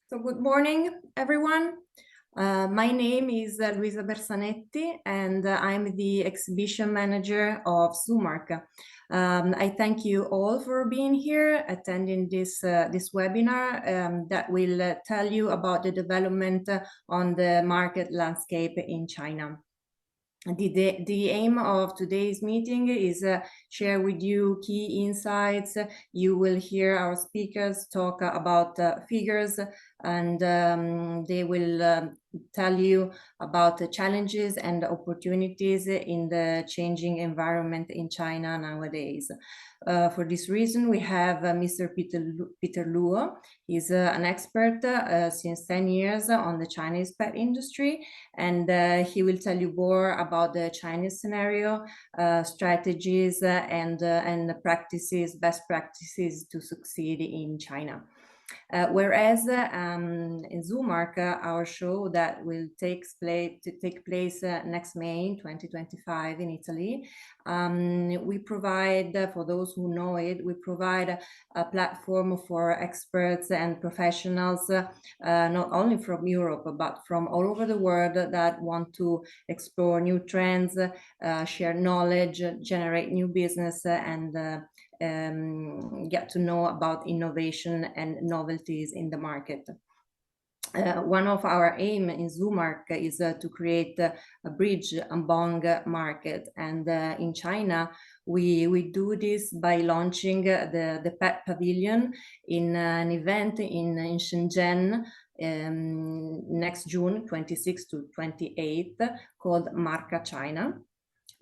So good morning, everyone. My name is Luisa Bersanetti, and I'm the exhibition manager of Zoomark. I thank you all for being here, attending this webinar that will tell you about the development on the market landscape in China. The aim of today's meeting is share with you key insights. You will hear our speakers talk about figures, and they will tell you about the challenges and opportunities in the changing environment in China nowadays. For this reason, we have Mr. Peter Luo. He's an expert since 10 years on the Chinese pet industry, and he will tell you more about the Chinese scenario, strategies, and practices, best practices to succeed in China. Whereas in Zoomark, our show that will take place next May 2025 in Italy, we provide, for those who know it, we provide a platform for experts and professionals, not only from Europe, but from all over the world that want to explore new trends, share knowledge, generate new business, and get to know about innovation and novelties in the market. One of our aim in Zoomark is to create a bridge among market, and in China we do this by launching the Pet Pavilion in an event in Shenzhen next June 26th to 28th, called Marca China.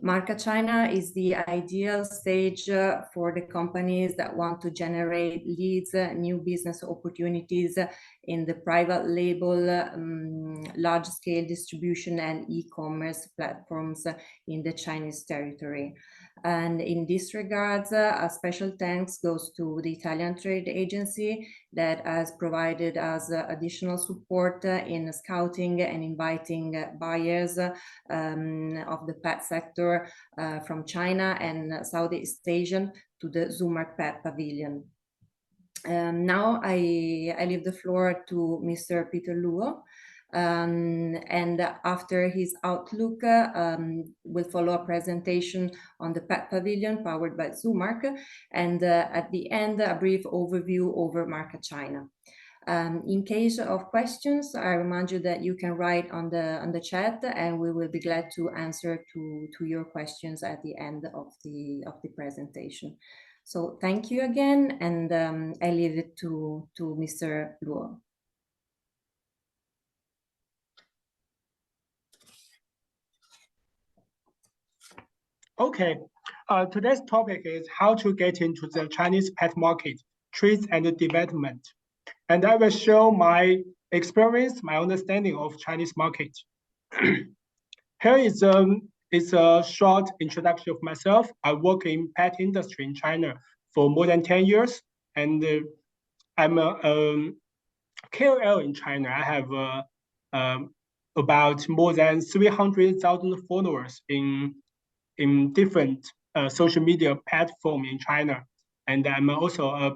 Marca China is the ideal stage for the companies that want to generate leads, new business opportunities in the private label, large-scale distribution and e-commerce platforms in the Chinese territory. And in this regard, a special thanks goes to the Italian Trade Agency that has provided us additional support in scouting and inviting buyers of the pet sector from China and Southeast Asia to the Zoomark Pet Pavilion. Now I leave the floor to Mr. Peter Luo. And after his outlook, will follow a presentation on the Pet Pavilion powered by Zoomark, and at the end, a brief overview over Marca China. In case of questions, I remind you that you can write on the chat, and we will be glad to answer to your questions at the end of the presentation. So thank you again, and I leave it to Mr. Luo. Okay, today's topic is how to get into the Chinese pet market, trends and development. And I will show my experience, my understanding of Chinese market. Here is a short introduction of myself. I work in pet industry in China for more than 10 years, and I'm a KOL in China. I have about more than 300,000 followers in different social media platform in China. And I'm also a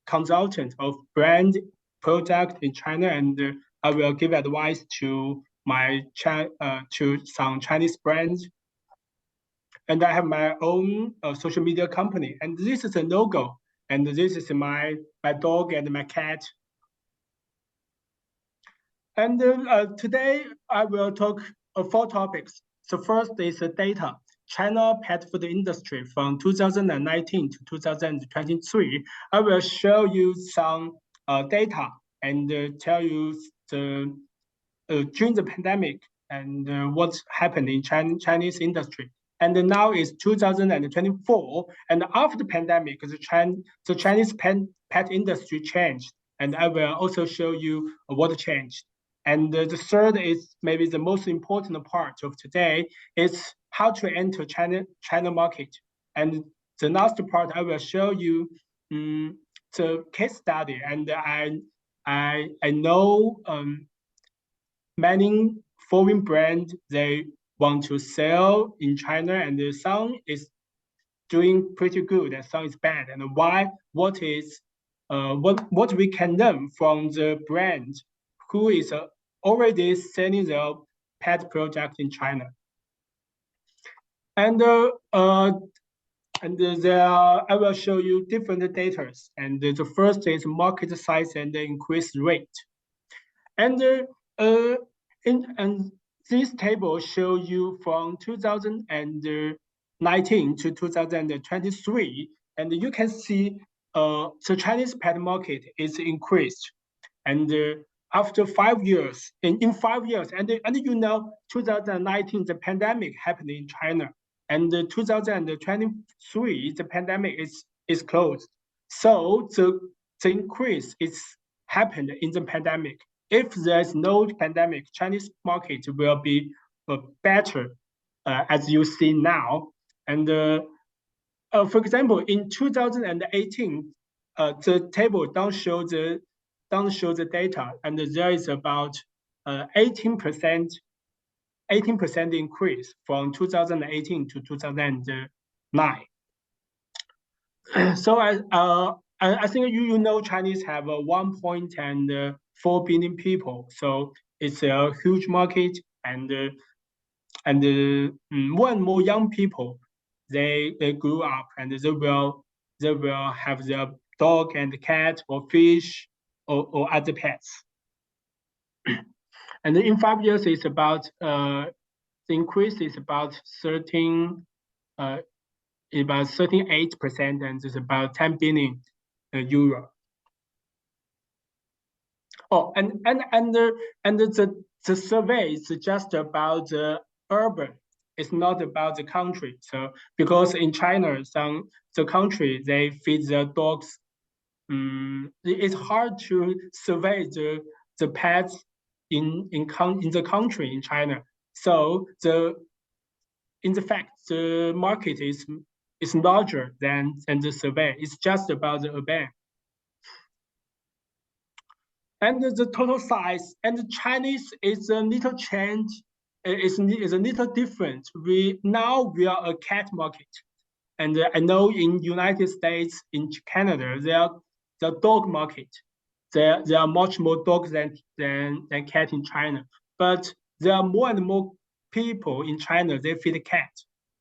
consultant of brand product in China, and I will give advice to to some Chinese brands. And I have my own social media company, and this is a logo, and this is my dog and my cat. And today I will talk 4 topics. So first is data. China pet food industry from 2019 to 2023. I will show you some data and tell you during the pandemic and what's happened in Chinese industry. And now is 2024, and after the pandemic, the Chinese pet industry changed, and I will also show you what changed. And the third is maybe the most important part of today is how to enter China market. And the last part, I will show you the case study. And I know many foreign brands, they want to sell in China, and some is doing pretty good and some is bad. And what we can learn from the brand who is already selling their pet product in China. And there I will show you different data. And the first is market size and the increase rate. And this table shows you from 2019 to 2023, and you can see the Chinese pet market is increased. And after 5 years, in 5 years, and you know, 2019, the pandemic happened in China, and 2023, the pandemic is closed. So the increase is happened in the pandemic. If there's no pandemic, Chinese market will be better, as you see now. And for example, in 2018, the table don't show the data, and there is about 18% increase from 2018 to 2009. So I think you know Chinese have 1.4 billion people, so it's a huge market, and more and more young people they grew up, and they will have their dog and cat or fish or other pets. And in 5 years, it's about the increase is about 38%, and it's about 10 billion euro. Oh, and the survey is just about the urban. It's not about the country. So because in China, the country they feed their dogs. It's hard to survey the pets in the country in China. So in fact the market is larger than the survey. It's just about the urban. And the total size, and the Chinese is a little change, is a little different. Now we are a cat market, and I know in United States, in Canada, they are the dog market. There are much more dogs than cat in China, but there are more and more people in China they feed cat,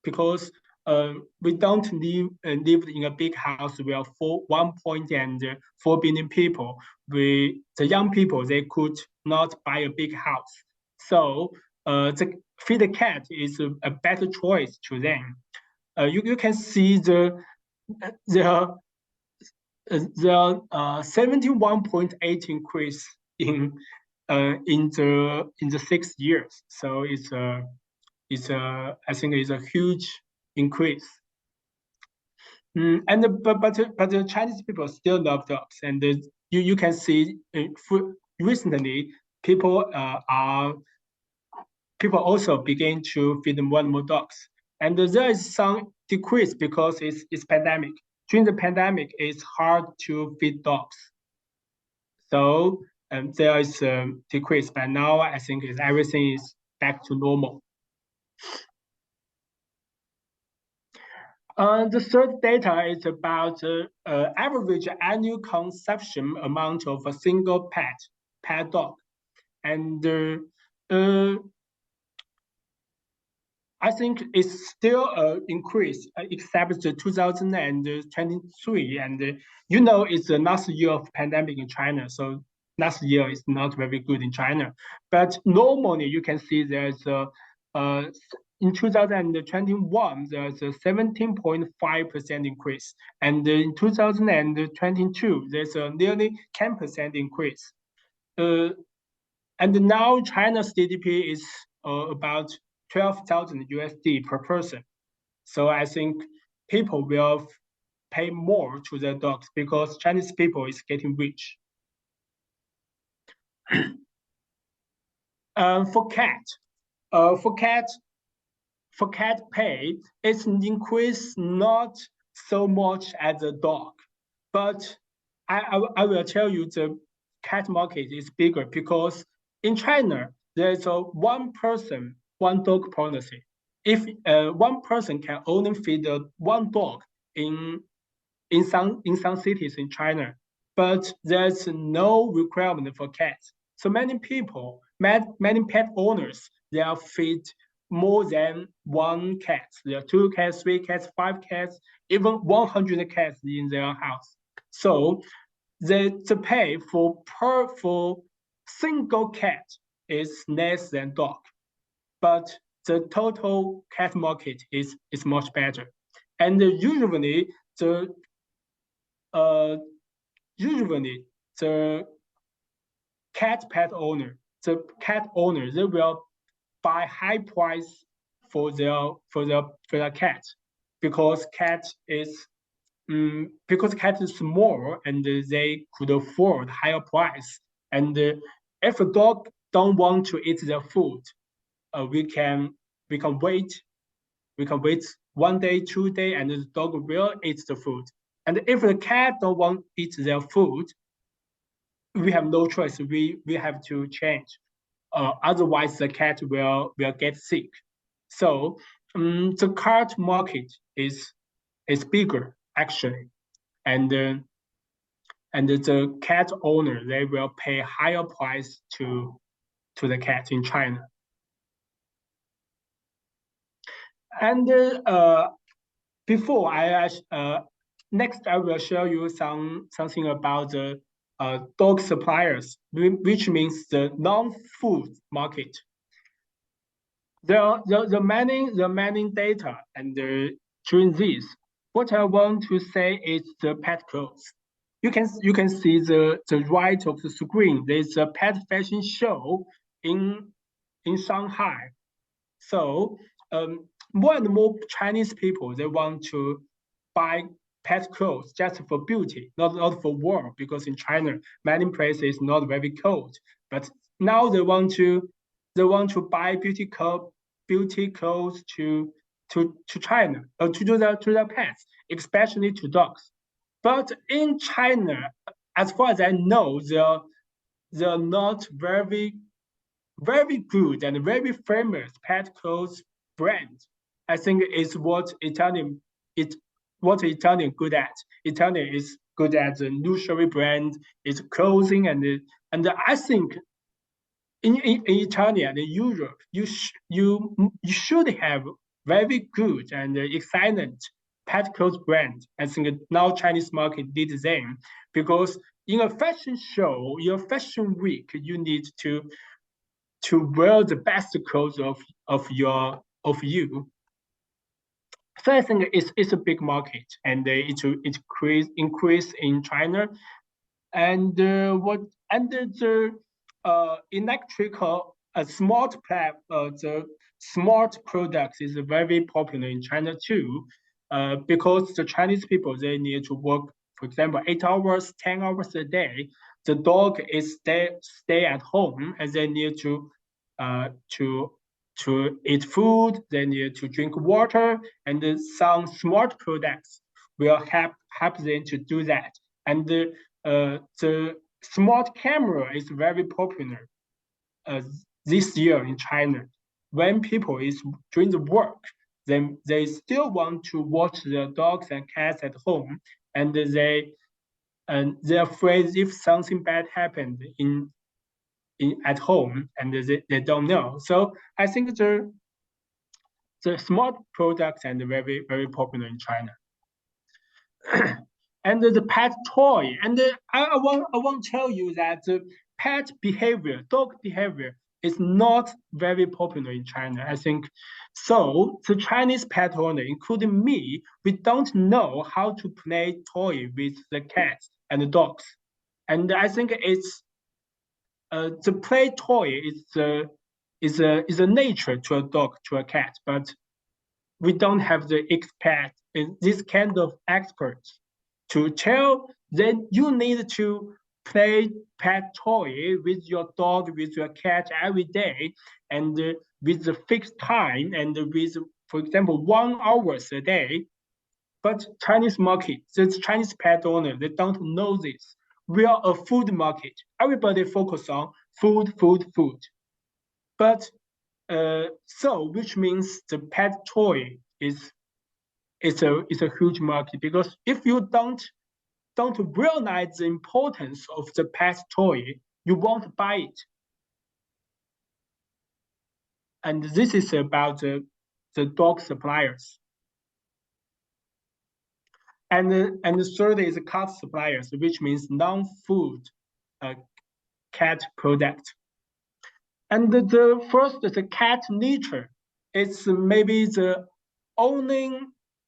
because we don't live in a big house. We are 1.4 billion people. The young people they could not buy a big house, so the feed a cat is a better choice to them. You can see the 71.8 increase in the 6 years. So I think it's a huge increase. But the Chinese people still love dogs, and you can see recently people also begin to feed more and more dogs, and there is some decrease because it's pandemic. During the pandemic, it's hard to feed dogs, so there is a decrease. But now I think everything is back to normal. The third data is about average annual consumption amount of a single pet dog, and I think it's still increase, except the 2023, and you know it's the last year of pandemic in China, so last year is not very good in China. But normally you can see there's in 2021 there's a 17.5% increase, and in 2022 there's a nearly 10% increase. And now China's GDP is about 12,000 USD per person. So I think people will pay more to their dogs because Chinese people is getting rich. For cat pay, it's increased not so much as a dog, but I will tell you the cat market is bigger because in China there's a one person, one dog policy. If one person can only feed one dog in some cities in China, but there's no requirement for cats. So many people, many pet owners, they are feed more than one cat. There are 2 cats, 3 cats, 5 cats, even 100 cats in their house. So the pay for single cat is less than dog, but the total cat market is much better. And the uh usually the cat pet owner, they will buy high price for their cat because cat is small and they could afford higher price. And if a dog don't want to eat their food, we can wait. We can wait 1 day, 2 day, and the dog will eat the food. And if the cat don't want to eat their food, we have no choice. We have to change. Otherwise, the cat will get sick. So the cat market is bigger actually, and the cat owner, they will pay higher price to the cat in China. And before next I will show you something about the dog suppliers, which means the non-food market. The many data, and during this, what I want to say is the pet clothes. You can see the right of the screen. There's a pet fashion show in Shanghai. So more and more Chinese people, they want to buy pet clothes just for beauty, not for war, because in China many places not very cold. But now they want to buy beauty clothes to China, to their pets, especially to dogs. But in China, as far as I know, they're not very good and very famous pet clothes brand. I think it's what Italian good at. Italian is good at the luxury brand, its clothing, and I think in Italy and Europe, you should have very good and excellent pet clothes brand. I think now Chinese market did the same, because in a fashion show, in a fashion week, you need to wear the best clothes of you. So I think it's a big market, and it increase in China. And the electrical the smart products is very popular in China too, because the Chinese people, they need to work, for example, 8 hours, 10 hours a day. The dog is stay at home, and they need to eat food, they need to drink water, and some smart products will help them to do that. And the smart camera is very popular this year in China. When people is doing the work, then they still want to watch their dogs and cats at home, and they're afraid if something bad happened at home, and they don't know. So I think the smart products and very popular in China. And the pet toy, and I want to tell you that the dog behavior is not very popular in China, I think. So the Chinese pet owner, including me, we don't know how to play toy with the cats and the dogs. And I think it's the play toy is a nature to a dog, to a cat, but we don't have the this kind of experts to tell that you need to play pet toy with your dog, with your cat every day, and with the fixed time, and with, for example, 1 hour a day. But Chinese market, the Chinese pet owner, they don't know this. We are a food market. Everybody focus on food. But so, which means the pet toy is a huge market, because if you don't realize the importance of the pet toy, you won't buy it. and this is about the dog suppliers. And the third is cat suppliers, which means non-food cat product. And the first is the cat litter. It's maybe the only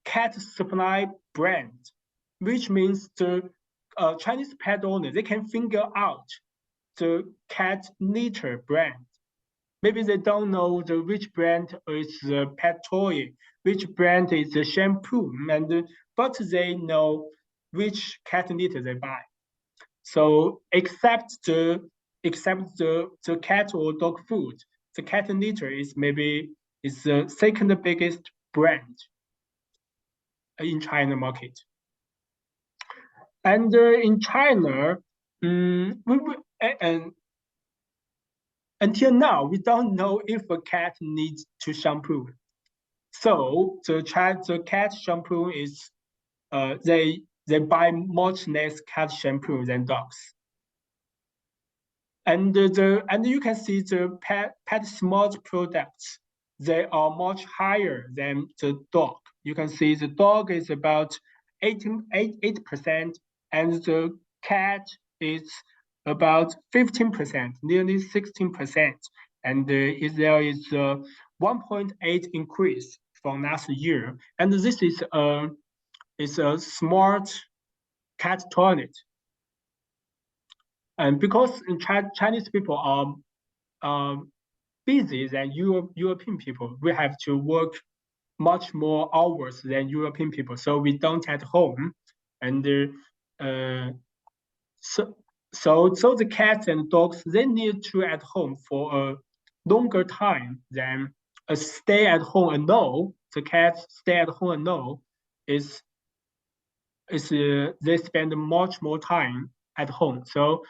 cat supply brand, which means the Chinese pet owner, they can figure out the cat litter brand. Maybe they don't know which brand is the pet toy, which brand is the shampoo, but they know which cat litter they buy. So except the cat or dog food, the cat litter is maybe the second biggest brand in China market. And in China, until now, we don't know if a cat needs to shampoo. So the cat shampoo is they buy much less cat shampoo than dogs. And you can see the pet smart products, they are much higher than the dog. You can see the dog is about 8%, and the cat is about 15%, nearly 16%. And there is a 1.8 increase from last year. And this is a smart cat toilet. And because Chinese people are busy than European people, we have to work much more hours than European people, so we don't at home. And so the cats and dogs, they need to at home for a longer time than a stay at home alone. The cats stay at home alone is they spend much more time at home. So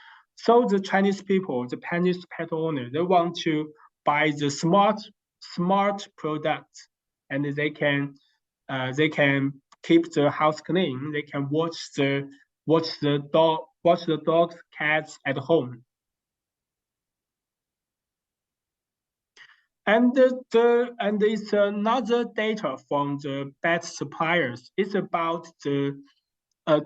the Chinese people, the Chinese pet owner, they want to buy the smart products, and they can keep the house clean. They can watch the dogs, cats at home. And it's another data from the pet suppliers. It's about the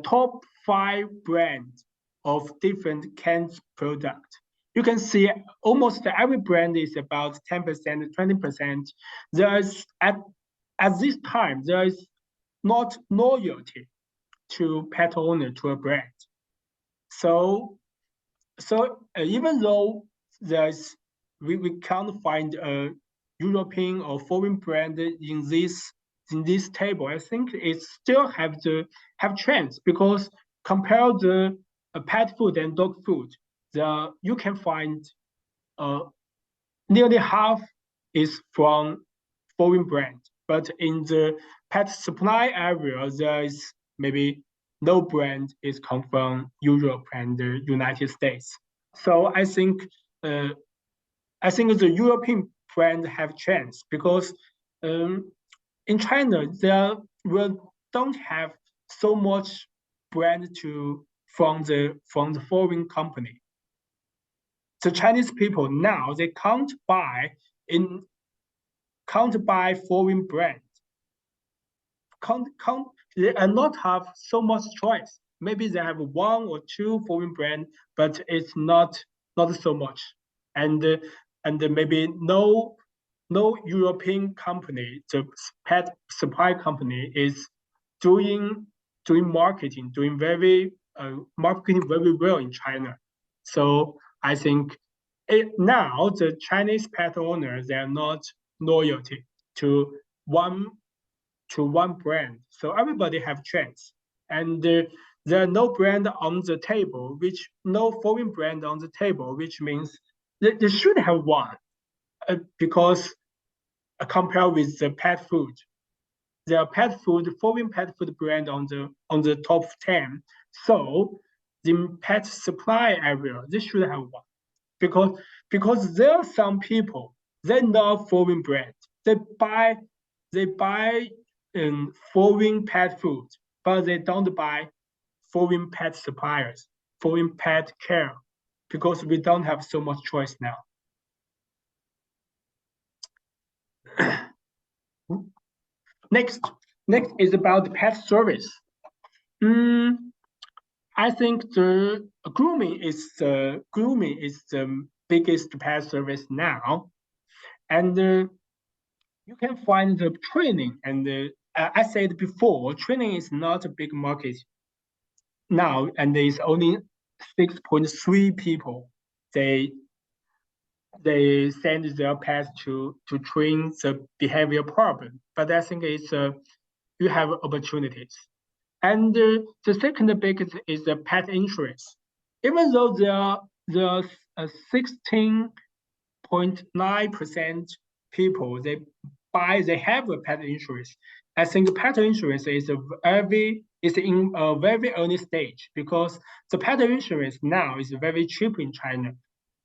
top 5 brands of different canned products. You can see almost every brand is about 10%, 20%. There's at this time, there is not loyalty to pet owner to a brand. So even though we can't find a European or foreign brand in this table, I think it still have chance, because compare the pet food and dog food, you can find nearly half is from foreign brand, but in the pet supply area, there is maybe no brand is come from Europe and the United States. So I think the European brand have chance, because in China we don't have so much brand from the foreign company. The Chinese people now, they can't buy foreign brand. They are not have so much choice. Maybe they have 1 or 2 foreign brand, but it's not so much. And maybe no European company, the pet supply company, is doing marketing, marketing very well in China. So I think now the Chinese pet owners, they are not loyalty to one brand. So everybody have chance, and there are no brand on the table, no foreign brand on the table, which means they should have one, because compared with the pet food, there are foreign pet food brand on the top 10. So the pet supply area, they should have one, because there are some people, they love foreign brand. They buy foreign pet food, but they don't buy foreign pet suppliers, foreign pet care, because we don't have so much choice now. Next is about pet service. I think the grooming is the biggest pet service now, and you can find the training. And I said before, training is not a big market now, and there is only 6.3 people. They send their pets to train the behavior problem. But I think it's you have opportunities. And the second biggest is the pet insurance. Even though there are 16.9% people they have a pet insurance. I think pet insurance is in a very early stage because the pet insurance now is very cheap in China.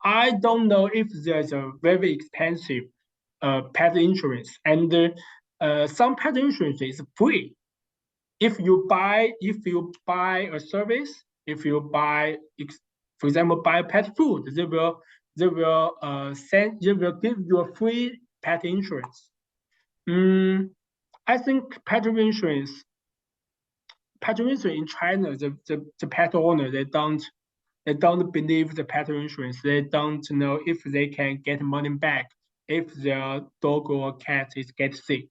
I don't know if there's a very expensive pet insurance, and some pet insurance is free. If you buy a service, if you buy, for example, buy pet food, they will give you a free pet insurance. I think pet insurance in China, the pet owner they don't believe the pet insurance. They don't know if they can get money back if their dog or cat is get sick.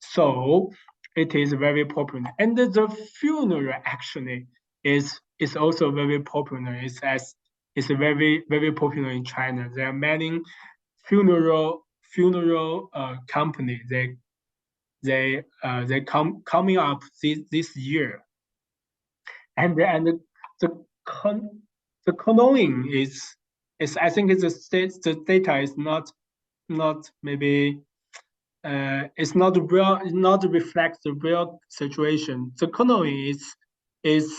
So it is very popular, and the funeral actually is also very popular. It's very popular in China. There are many funeral company. They coming up this year, and the canoeing is I think the data is not maybe it's not real, not reflects the real situation. The canoeing is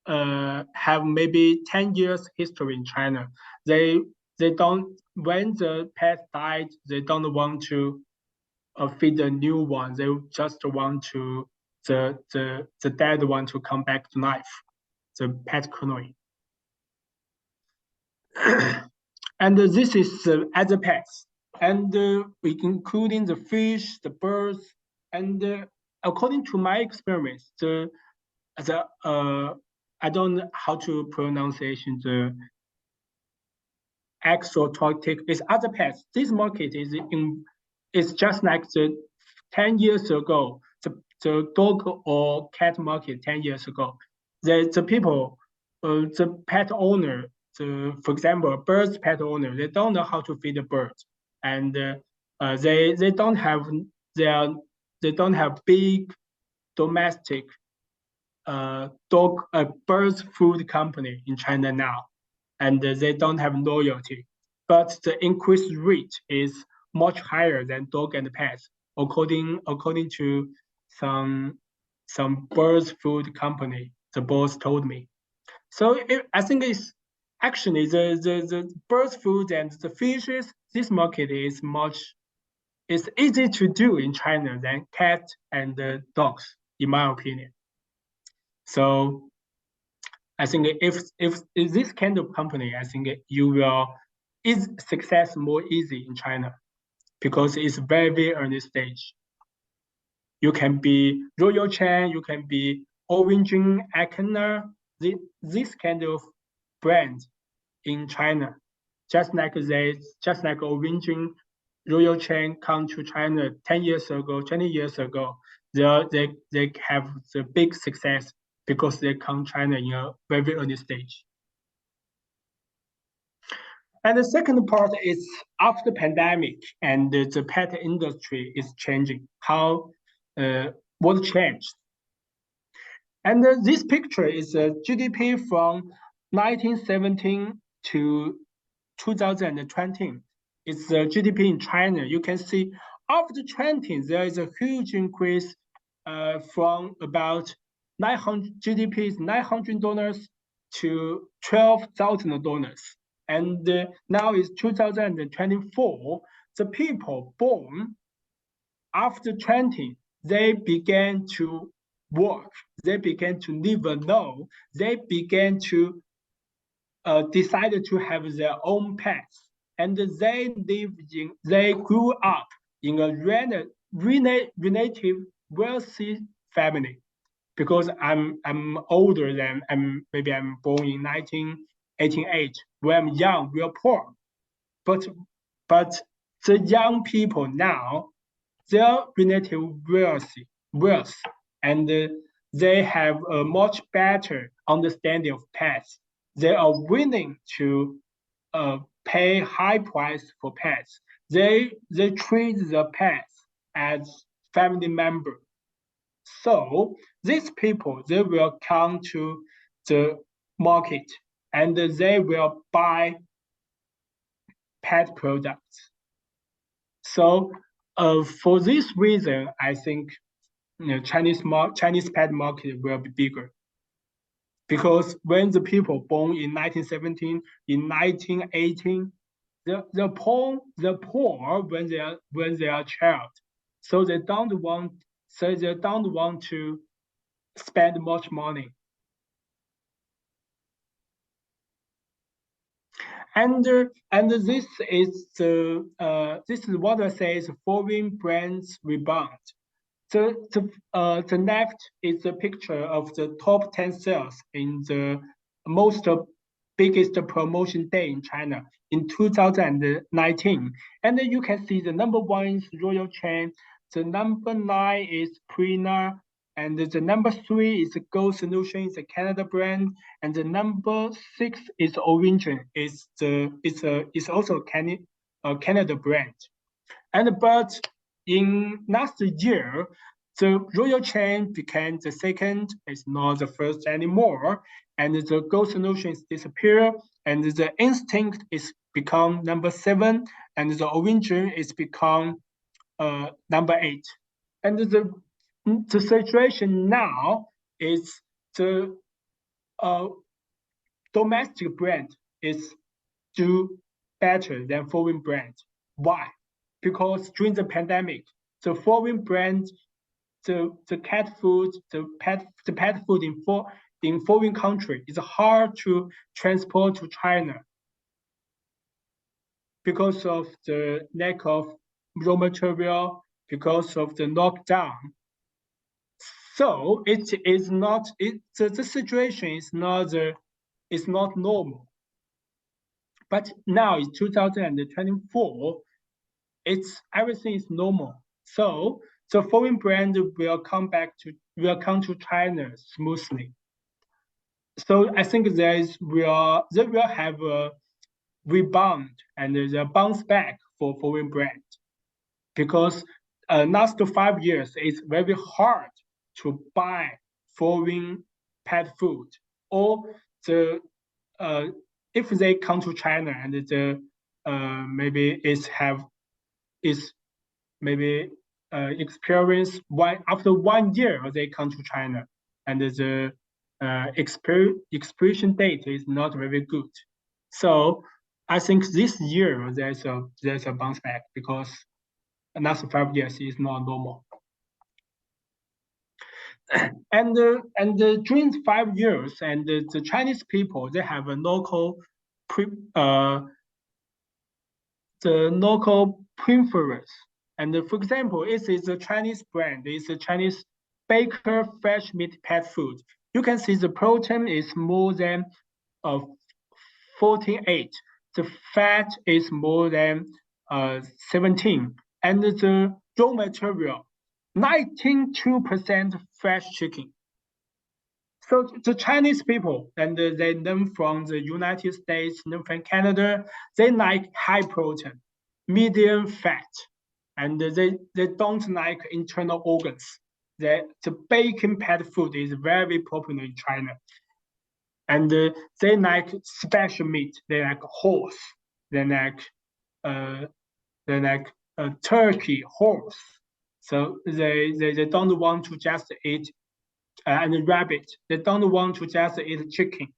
have maybe 10 years history in China. They don't, when the pet died, they don't want to feed a new one. They just want to the dead one to come back to life. The pet canoeing. And this is other pets, and including the fish, the birds, and according to my experience, the I don't know how to pronunciation the exotic is other pets. This market is just like the 10 years ago, the dog or cat market 10 years ago. The people, the pet owner, for example, birds pet owner, they don't know how to feed the birds, and they don't have big domestic birds food company in China now, and they don't have loyalty. But the increase rate is much higher than dog and pets, according to some birds food company. The boss told me. So I think it's actually the birds food and the fishes. This market is it's easy to do in China than cat and dogs, in my opinion. So I think if this kind of company, I think you will is success more easy in China because it's very early stage. You can be Royal Chain, you can be Origin, Akener, this kind of brand in China. Just like Origin, Royal Chain come to China 10 years ago, 20 years ago, they have the big success because they come China in a very early stage. And the second part is after pandemic and the pet industry is changing. How what changed? And this picture is GDP from 1917 to 2020. It's the GDP in China. You can see after 20, there is a huge increase from about 900 GDP is $900 to $12,000. And now it's 2024. The people born after 20, they began to work. They began to live alone. They began to decided to have their own pets, and they grew up in a relative wealthy family, because I'm older than maybe I'm born in 1988. When I'm young, we are poor, but the young people now, their relative wealth, and they have a much better understanding of pets. They are willing to pay high price for pets. They treat the pets as family member. So these people, they will come to the market and they will buy pet products. So for this reason, I think Chinese pet market will be bigger. Because when the people born in 1917, in 1918, the poor when they are child, so they don't want to spend much money. And this is what I say is foreign brands rebound. The left is a picture of the top 10 sales in the most biggest promotion day in China in 2019. And then you can see the number 1 is Royal Chain, the number 9 is Purina, and the number 3 is Go Solution, it's a Canada brand, and the number 6 is Origin, it's also a Canada brand. But in last year, the Royal Chain became the second, it's not the first anymore, and the Go Solution is disappear, and the Instinct is become number 7, and the Origin is become number 8. And the situation now is the domestic brand is do better than foreign brand. Why? Because during the pandemic, the foreign brand, the cat food, the pet food in foreign country is hard to transport to China because of the lack of raw material, because of the lockdown. So it is not the situation is not normal. But now in 2024, everything is normal. So the foreign brand will come to China smoothly. So I think they will have a rebound and a bounce back for foreign brand, because last 5 years it's very hard to buy foreign pet food, or if they come to China and maybe experience after 1 year they come to China, and the expiration date is not very good. So I think this year there's a bounce back, because the last 5 years is not normal. And during 5 years, and the Chinese people, they have a local preference. And for example, it is a Chinese brand. It's a Chinese Baker fresh meat pet food. You can see the protein is more than 48. The fat is more than 17. And the raw material, 92% fresh chicken. So the Chinese people, and they learn from the United States, learn from Canada, they like high protein, medium fat, and they don't like internal organs. The bacon pet food is very popular in China. And they like special meat. They like horse. They like turkey, horse. So they don't want to just eat and rabbit. They don't want to just eat chicken.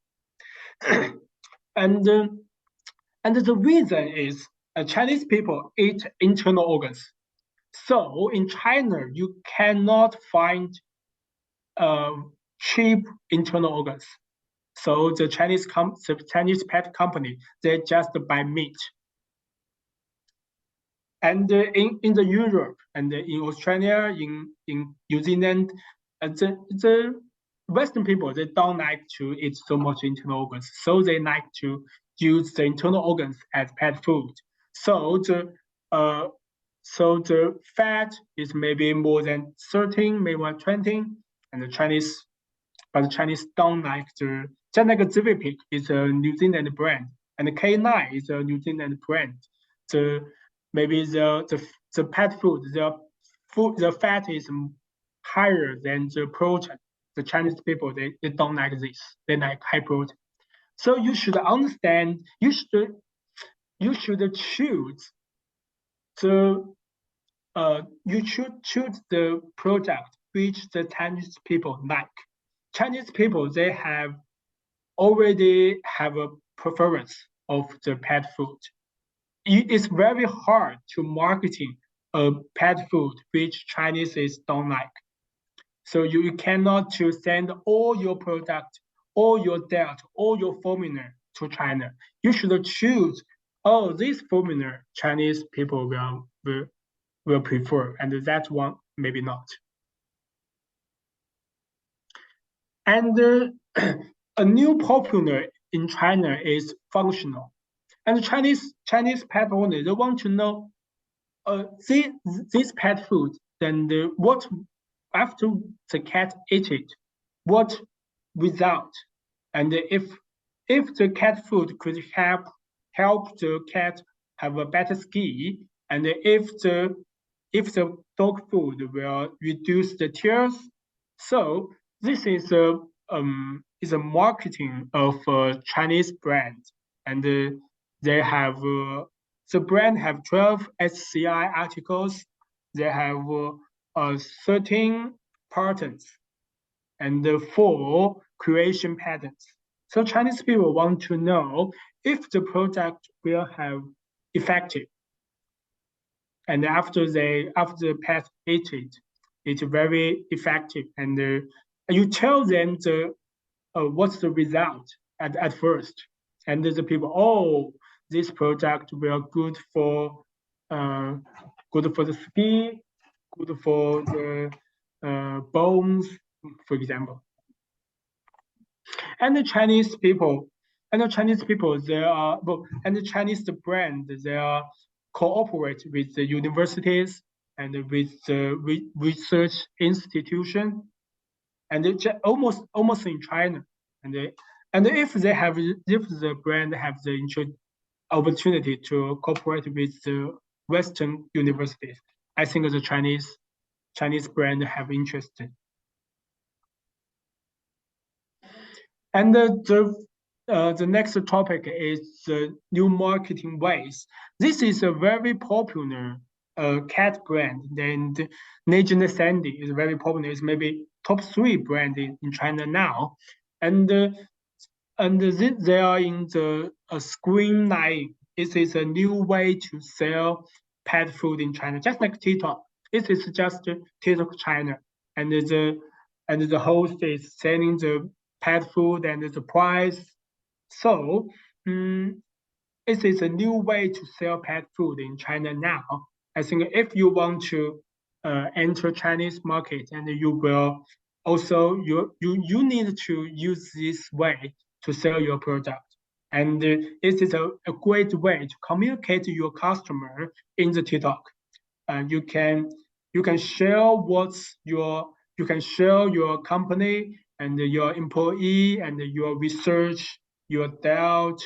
and the reason is Chinese people eat internal organs. So in China, you cannot find cheap internal organs. So the Chinese pet company, they just buy meat. And in the Europe and in Australia, in New Zealand, the Western people, they don't like to eat so much internal organs, so they like to use the internal organs as pet food. So the fat is maybe more than 13, maybe 20, and but the Chinese don't like the. Just like a Zivipic is a New Zealand brand, and the K9 is a New Zealand brand. The maybe the pet food, the fat is higher than the protein. The Chinese people they don't like this. They like high protein. So you should understand. You should choose the you should choose the product which the Chinese people like. Chinese people they already have a preference of the pet food. It's very hard to marketing a pet food which Chinese don't like. So you cannot to send all your product, all your diet, all your formula to China. You should choose, oh, this formula Chinese people will prefer, and that one maybe not. And a new popular in China is functional. And Chinese pet owners, they want to know this pet food, then what after the cat ate it, what without, and if the cat food could help the cat have a better skin, and if the dog food will reduce the tears, so this is a marketing of a Chinese brand, and they have the brand have 12 SCI articles. They have 13 patents and 4 creation patents. So Chinese people want to know if the product will have effective. And after the pet eat it, it's very effective. And you tell them what's the result at first. And the people, oh, this product will good for the skin, good for the bones, for example. And the Chinese people, they are and the Chinese brand, they are cooperate with the universities and with the research institution, and almost in China, and if the brand have the opportunity to cooperate with the Western universities, I think the Chinese brand have interest. And the next topic is the new marketing ways. This is a very popular cat brand, and Legend Sandy is very popular. It's maybe top 3 brand in China now, and they are in the screen line. It is a new way to sell pet food in China, just like TikTok. It is just TikTok China, and the host is selling the pet food and the price. So it is a new way to sell pet food in China now. I think if you want to enter Chinese market, and you will also you need to use this way to sell your product. And it is a great way to communicate to your customer in the TikTok. You can share you can share your company and your employee and your research, your doubt,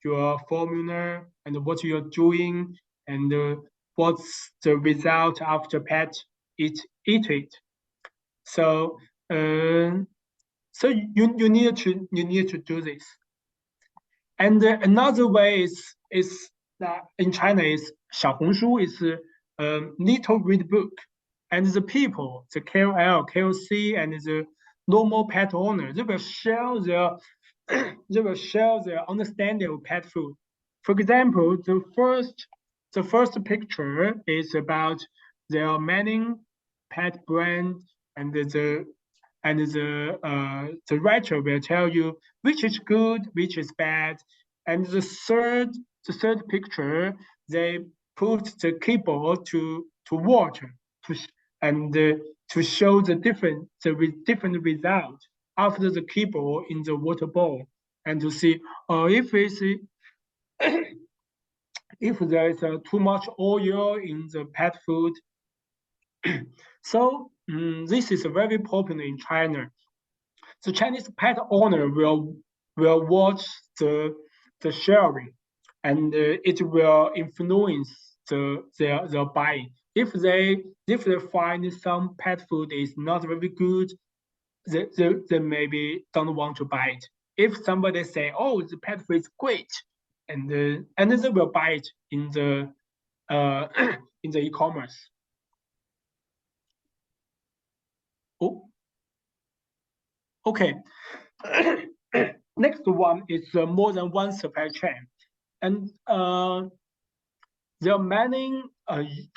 your formula, and what you're doing, and what's the result after pet eat it. So so you need to do this. And another way is that in China is 小红书 is a little read book, and the people, the KOL, KOC, and the normal pet owner, they will share their understanding of pet food. For example, the first picture is about their many pet brand, and the writer will tell you which is good, which is bad. And the third picture, they put the keyboard to water to show the different result after the keyboard in the water bowl, and to see if it's if there is too much oil in the pet food. So this is very popular in China. The Chinese pet owner will watch the sharing, and it will influence their buying. If they find some pet food is not very good, they maybe don't want to buy it. If somebody say, "Oh, the pet food is great," and they will buy it in the in the e-commerce. Oh, okay. Next one is more than one supply chain, and there are many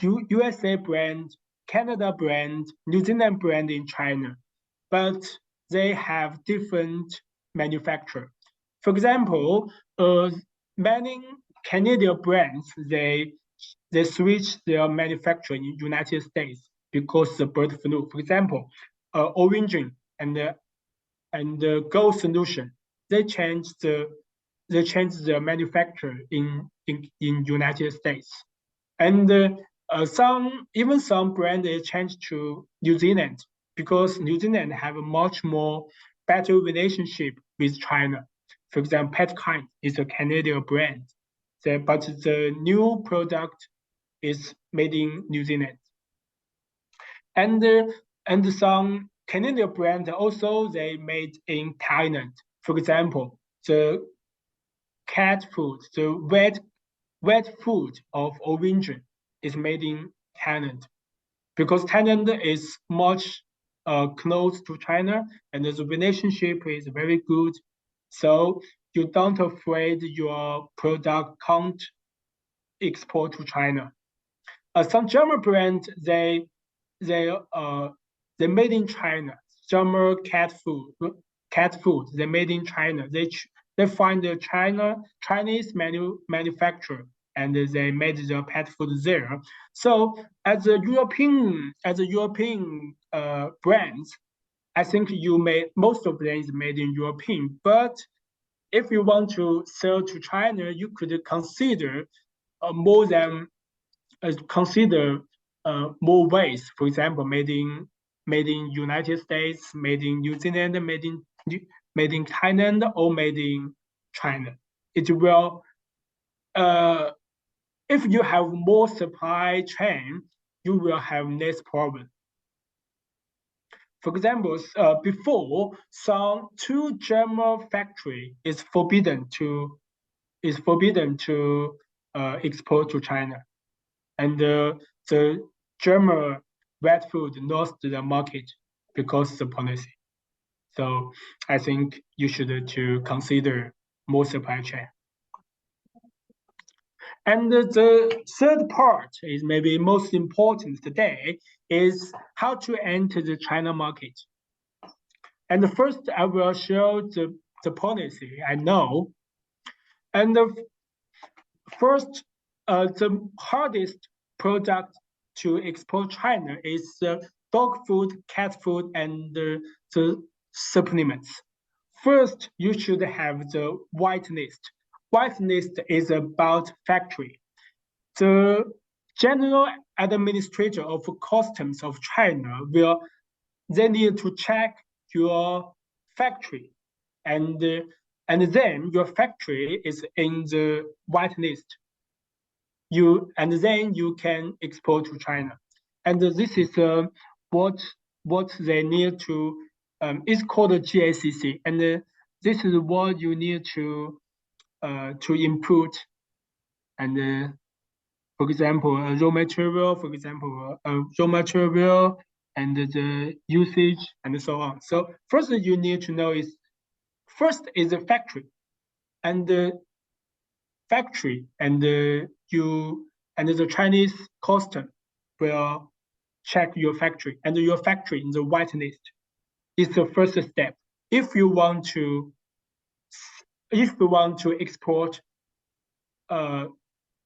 USA brand, Canada brand, New Zealand brand in China, but they have different manufacturer. For example, many Canadian brands they switch their manufacturing in United States because the bird flu. For example, Origin and Go Solution, they change the manufacturer in United States, and some brand they change to New Zealand because New Zealand have a much more better relationship with China. For example, Petkind is a Canadian brand, but the new product is made in New Zealand, and some Canadian brand also they made in Thailand. For example, the cat food, the wet food of Origin is made in Thailand because Thailand is much close to China and the relationship is very good. So you don't afraid your product can't export to China. Some German brands they made in China. German cat food they made in China. They find the Chinese manufacturer and they made the pet food there. So as a European brands, I think most of them is made in European. But if you want to sell to China, you could consider more than consider more ways. For example, made in United States, made in New Zealand, made in Thailand, or made in China. It will, if you have more supply chain, you will have less problem. For example, before two German factory is forbidden to export to China, and the German wet food lost the market because of the policy. So I think you should to consider more supply chain. And the third part is maybe most important today is how to enter the China market. And first I will show the policy I know. And first, the hardest product to export China is dog food, cat food, and the supplements. First, you should have the white list. White list is about factory. The general administrator of customs of China they need to check your factory, and then your factory is in the white list. Then you can export to China, and this is what they need to. It's called a GACC, and this is what you need to input. And for example, raw material, and the usage, and so on. So first you need to know is the factory, and the factory, and the Chinese custom will check your factory, and your factory in the white list is the first step. If you want to export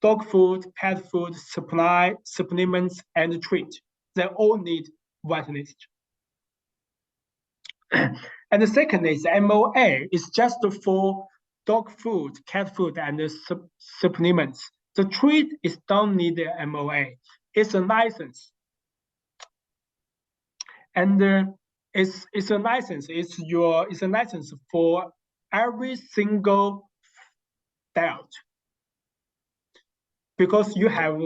dog food, pet food, supply, supplements, and treat. They all need whitelist. And the second is MOA. It's just for dog food, cat food, and supplements. The treat is don't need the MOA. It's a license. And it's a license. It's a license for every single diet. Because you have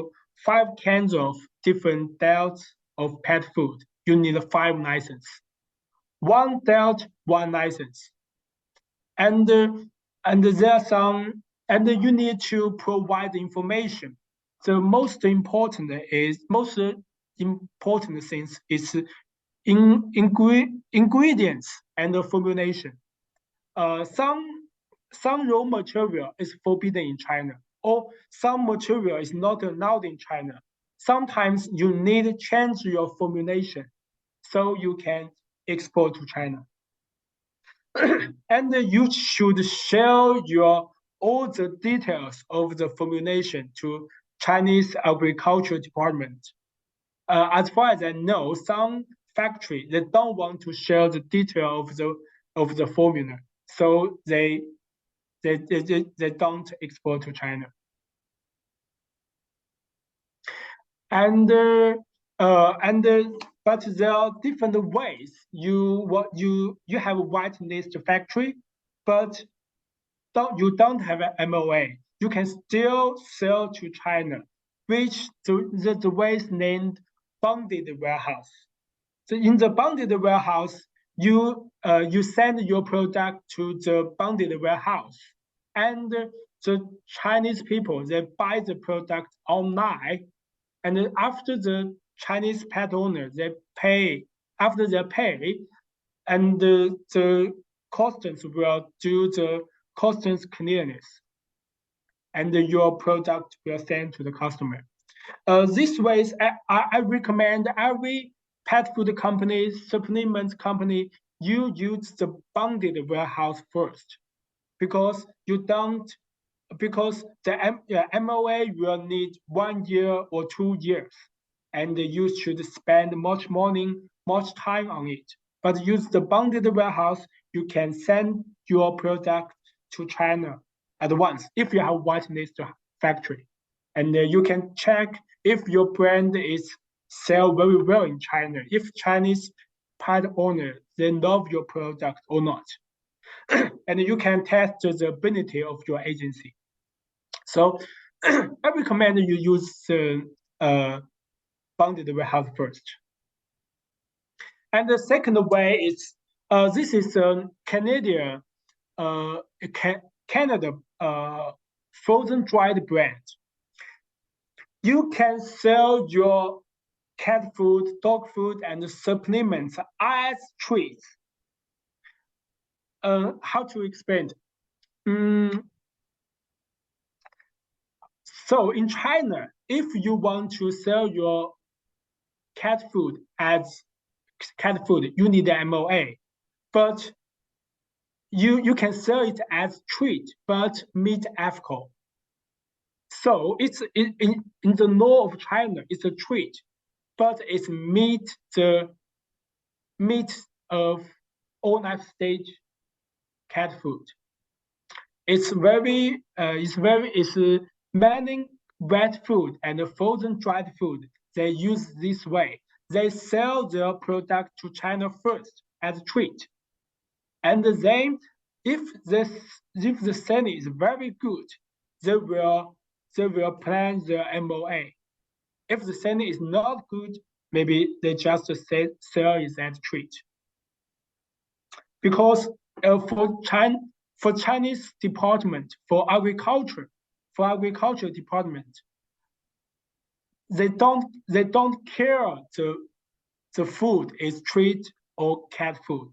5 kinds of different diets of pet food, you need 5 licenses. 1 diet, 1 license. And there are some, and you need to provide information. The most important things is ingredients and the formulation. Some raw material is forbidden in China, or some material is not allowed in China. Sometimes you need to change your formulation so you can export to China. And you should share all the details of the formulation to Chinese Agriculture Department. As far as I know, some factory, they don't want to share the detail of the formula, so they don't export to China. But there are different ways. You have a whitelist factory, but you don't have an MOA. You can still sell to China, which the way is named bonded warehouse. So in the bonded warehouse, you send your product to the bonded warehouse, and the Chinese people, they buy the product online, and after the Chinese pet owner, they pay. After they pay, and the customs will do the customs clearance, and your product will send to the customer. This way, I recommend every pet food company, supplement company, you use the bonded warehouse first, because the MOA will need 1 year or 2 years, and you should spend much money, much time on it. But use the bonded warehouse, you can send your product to China at once if you have whitelist factory, and you can check if your brand is sell very well in China, if Chinese pet owner, they love your product or not. And you can test the ability of your agency. So I recommend you use bonded warehouse first. And the second way is, this is a Canada frozen dried bread. You can sell your cat food, dog food, and supplements as treats. How to explain? So in China, if you want to sell your cat food as cat food, you need the MOA. But you can sell it as treat, but meet ethical. So it's in the law of China, it's a treat, but it's meet of all life stage cat food. It's many wet food and frozen dried food. They use this way. They sell their product to China first as a treat, and then if the selling is very good, they will plan their MOA. If the selling is not good, maybe they just sell it as a treat. Because for Chinese department, for agriculture department, they don't care the food is treat or cat food.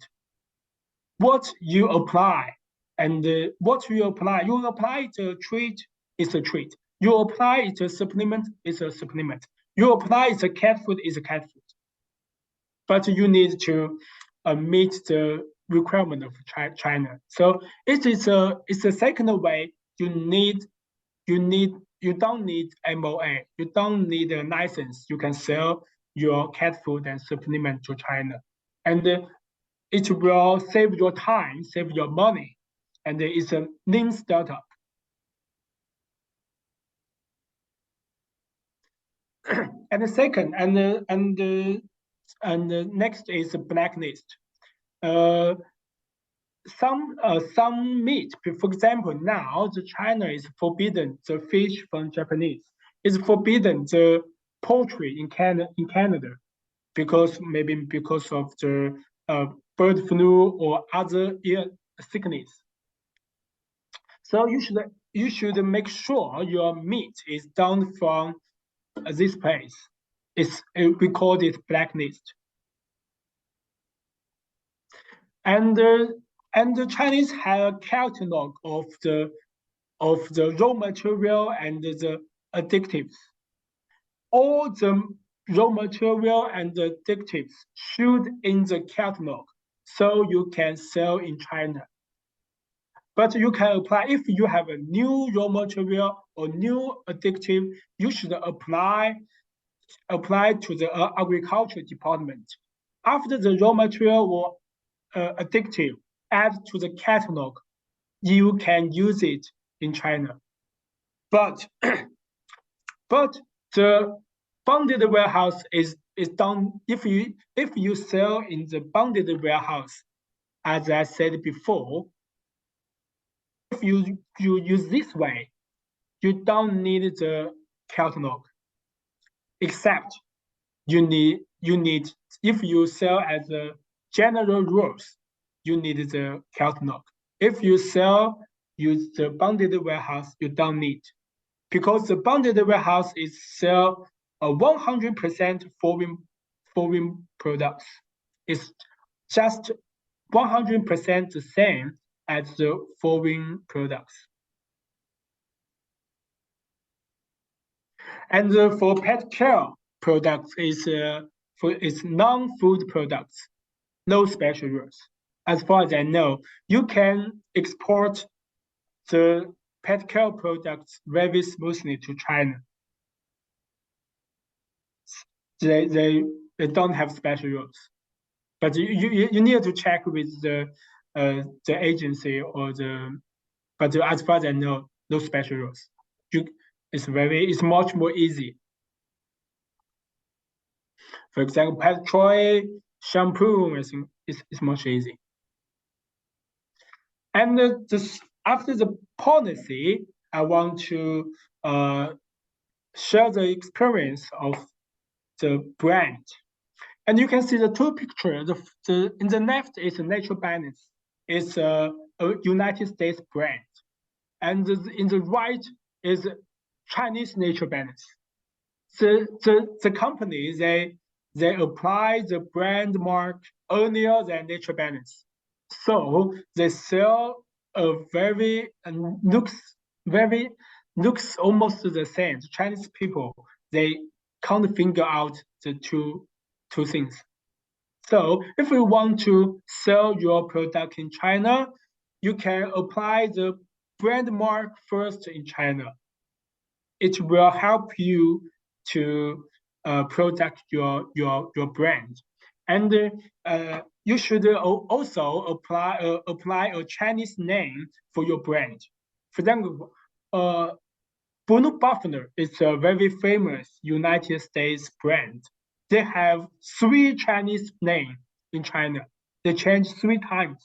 What you apply, and what you apply it a treat, is a treat. You apply it a supplement, is a supplement. You apply it a cat food, is a cat food. But you need to meet the requirement of China. So it's a second way. You need you don't need MOA, you don't need a license. You can sell your cat food and supplement to China, and it will save your time, save your money, and it's a lean startup. And the second, and the next is blacklist. Some meat, for example, now the China is forbidden the fish from Japanese. It's forbidden the poultry in Canada because maybe because of the bird flu or other ear sickness. So you should make sure your meat is done from this place. We call it blacklist. And the Chinese have a catalog of the raw material and the additives. All the raw material and the additives should in the catalog, so you can sell in China. But you can apply if you have a new raw material or new addictive, you should apply to the agriculture department. After the raw material or addictive add to the catalog, you can use it in China. But the bonded warehouse is done if you sell in the bonded warehouse, as I said before. If you use this way, you don't need the catalog, except you need if you sell as a general rules, you need the catalog. If you use the bonded warehouse, you don't need, because the bonded warehouse is sell 100% foreign products. It's just 100% the same as the foreign products. And for pet care products is for its non-food products, no special rules. As far as I know, you can export the pet care products very smoothly to China. They don't have special rules, but you need to check with the agency or the. But as far as I know, no special rules. It's much more easy. For example, pet toy, shampoo, I think it's much easy. And after the policy, I want to share the experience of the brand. And you can see the two pictures. In the left is a Natural Balance. It's a United States brand. And in the right is Chinese Natural Balance. The company, they apply the brand mark earlier than Natural Balance. So they sell a looks almost the same. The Chinese people, they can't figure out the two things. So if you want to sell your product in China, you can apply the brand mark first in China. It will help you to protect your brand. And you should also apply a Chinese name for your brand. For example, Bruno Buffalo is a very famous United States brand. They have 3 Chinese names in China. They changed 3 times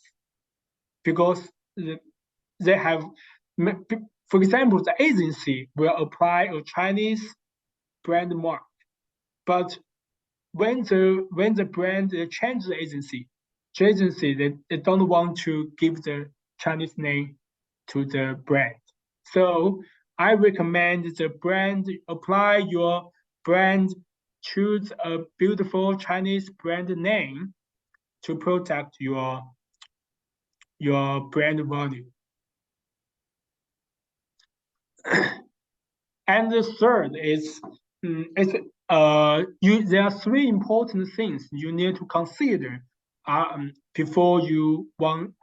because they have, for example, the agency will apply a Chinese brand mark, but when the brand change the agency they don't want to give the Chinese name to the brand. So I recommend the brand apply your brand, choose a beautiful Chinese brand name to protect your brand value. And the third is there are 3 important things you need to consider before you want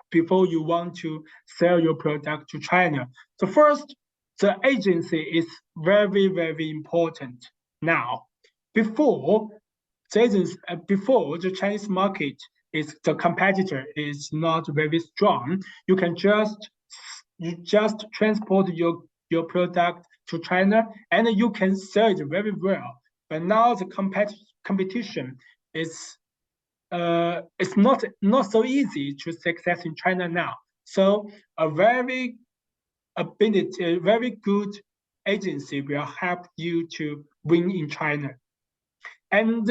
to sell your product to China. So first, the agency is very, very important now. Before the Chinese market the competitor is not very strong, you just transport your product to China and you can sell it very well. But now the competition is it's not so easy to success in China now. So a very good agency will help you to win in China. And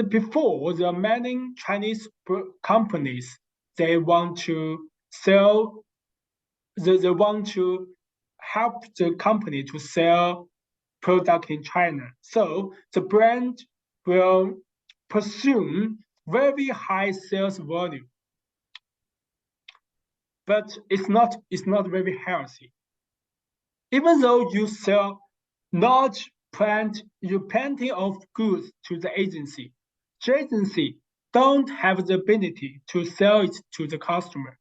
before, there are many Chinese companies, they want to sell, they want to help the company to sell product in China. So the brand will pursue very high sales volume, but it's not very healthy. Even though you sell plenty of goods to the agency don't have the ability to sell it to the customer.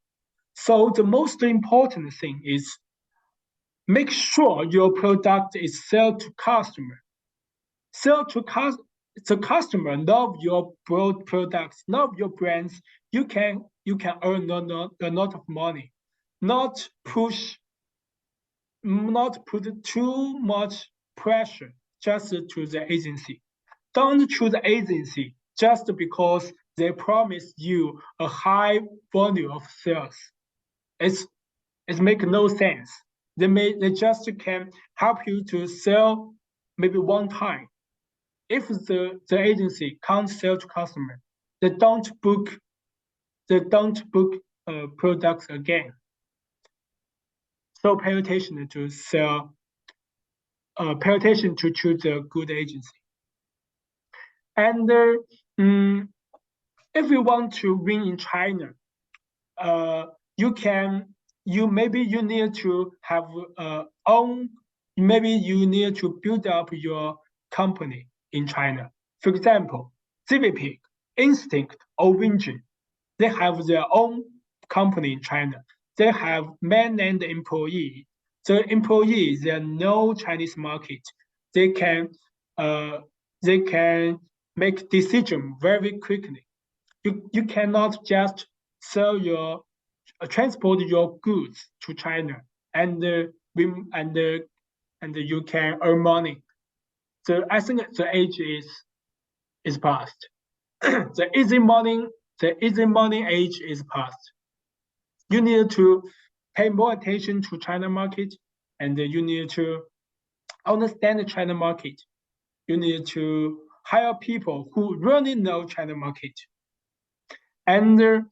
So the most important thing is make sure your product is sold to customer. The customer love your products, love your brands. You can earn a lot of money. Not put too much pressure just to the agency. Don't choose the agency just because they promise you a high volume of sales. It makes no sense. They just can help you to sell maybe one time. If the agency can't sell to customer, they don't book products again. So pay attention to choose a good agency. And if you want to win in China, maybe you need to have maybe you need to build up your company in China. For example, CVP, Instinct, or Winjin, they have their own company in China. They have man-and employee. The employees, they know Chinese market. They can make decision very quickly. You cannot just transport your goods to China and you can earn money. So I think the age is past. the easy money age is past. You need to pay more attention to China market, and you need to understand the China market. You need to hire people who really know China market. And the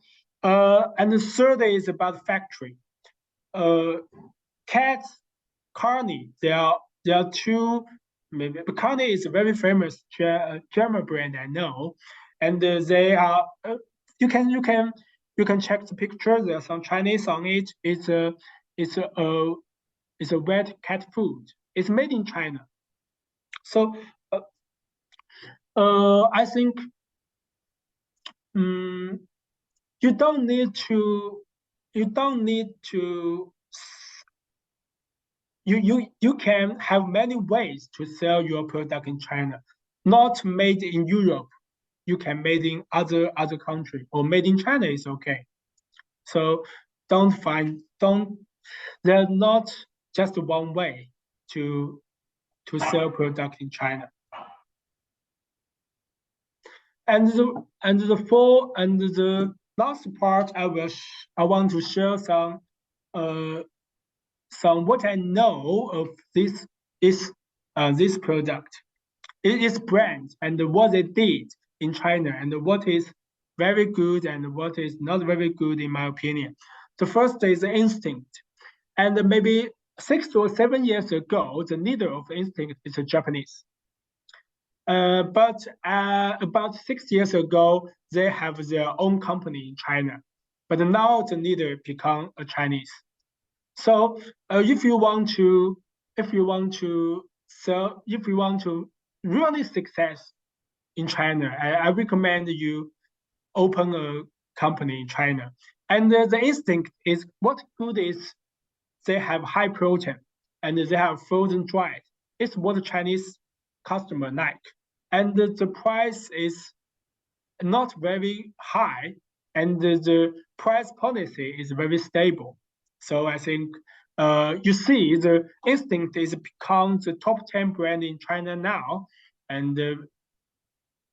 third is about factory. Katz, Kearney, there are two. Maybe Kearney is a very famous German brand I know, and they are. You can check the picture. There's some Chinese on it. It's a wet cat food. It's made in China. So I think you don't need to. You can have many ways to sell your product in China. Not made in Europe. You can made in other country, or made in China is okay. So there's not just one way to sell product in China. And the last part I want to share some what I know of this product. It is brand and what they did in China and what is very good and what is not very good in my opinion. The first is Instinct. And maybe 6 or 7 years ago, the leader of Instinct is a Japanese. But about 6 years ago, they have their own company in China. But now the leader become a Chinese. So if you want to really success in China, I recommend you open a company in China. And the Instinct is what good is they have high protein. and they have frozen dried. It's what the Chinese customer like. And the price is not very high, and the price policy is very stable. So I think you see the Instinct is become the top 10 brand in China now, and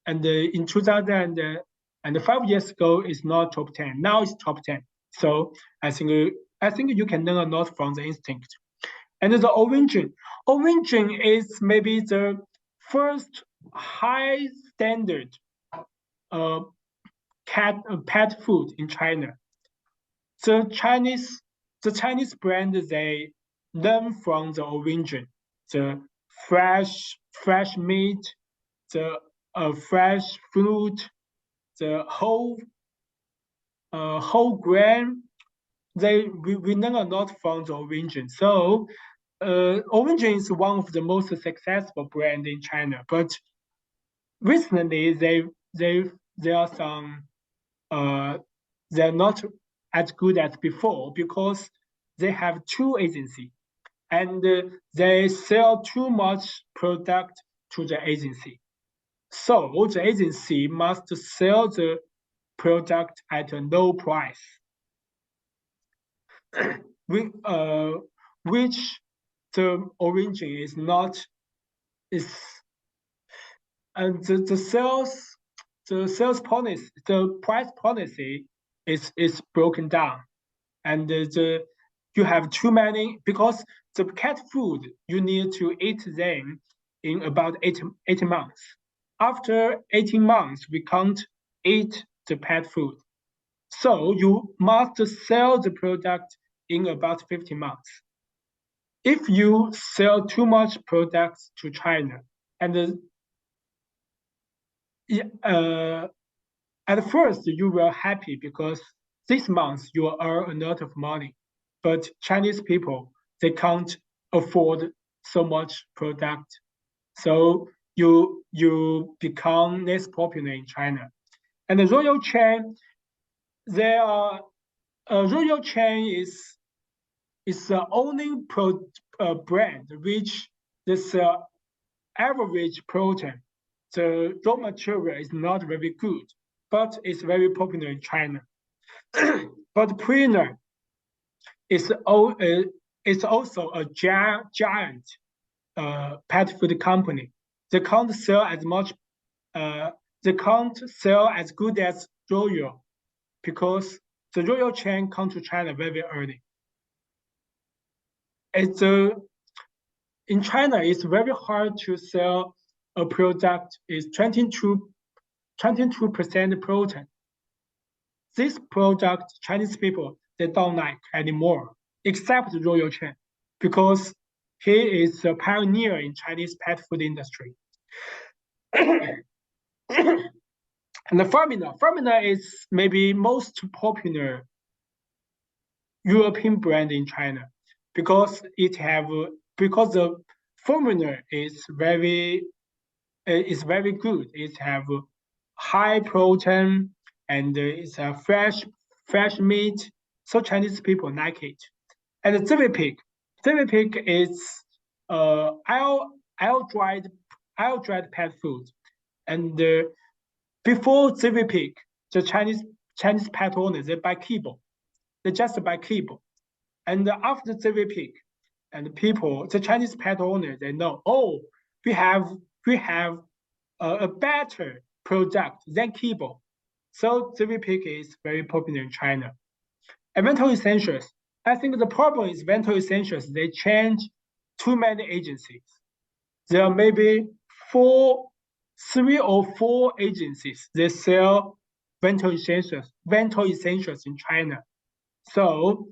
in 2005 years ago it's not top 10. Now it's top 10. So I think you can learn a lot from the Instinct. And the Origin is maybe the first high standard pet food in China. The Chinese brand, they learn from the Origin, the fresh meat, the fresh fruit, the whole grain. We learn a lot from the Origin. So Origin is one of the most successful brand in China, but recently there are some they're not as good as before because they have two agencies and they sell too much product to the agency. So the agency must sell the product at a low price, which the Origin is not and the sales policy, the price policy is broken down, and you have too many because the cat food you need to eat them in about 18 months. After 18 months, we can't eat the pet food, so you must sell the product in about 15 months. If you sell too much products to China, and at first you will happy because this month you will earn a lot of money, but Chinese people, they can't afford so much product, so you become less popular in China. And the Royal Chain, Royal Chain is the only brand which this average protein, the raw material is not very good, but it's very popular in China. But Purina is also a giant pet food company. They can't sell as much. They can't sell as good as Royal because the Royal Chain come to China very early. In China, it's very hard to sell a product is 22% protein. This product, Chinese people, they don't like anymore, except Royal Chain, because he is a pioneer in Chinese pet food industry. And the Firmenich is maybe most popular European brand in China because the Firmenich is very good. It have high protein and it's a fresh meat. So Chinese people like it. And the Zivipig is air dried pet food. And before Zivipig, the Chinese pet owners, they buy kibble. They just buy kibble. And after Zivipig, and the Chinese pet owners, they know, oh, we have a better product than kibble. So Zivipig is very popular in China. And Vento Essentials, I think the problem is Vento Essentials, they change too many agencies. There are maybe 3 or 4 agencies that sell Vento Essentials in China. So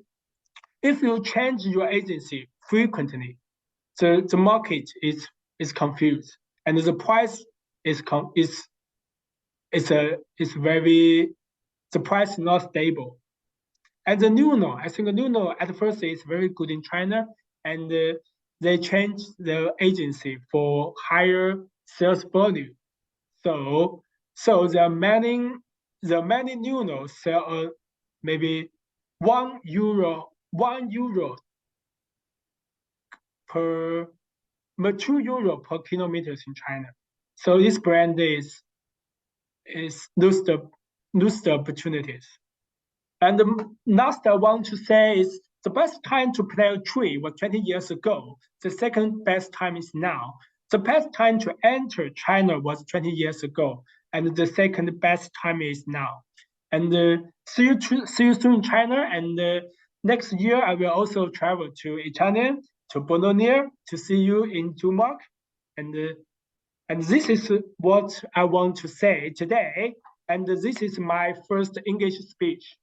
if you change your agency frequently, the market is confused, and the price the price is not stable. And the Nuno, I think Nuno at first is very good in China, and they changed the agency for higher sales volume. So there are many Nuno sell maybe €1 per €2 per kilometers in China. So this brand is lose the opportunities. And last I want to say is the best time to plant a tree was 20 years ago. The second best time is now. The best time to enter China was 20 years ago, and the second best time is now. And see you soon in China. And next year I will also travel to Italy, to Bologna, to see you in Zoomark. And this is what I want to say today. And this is my first English speech.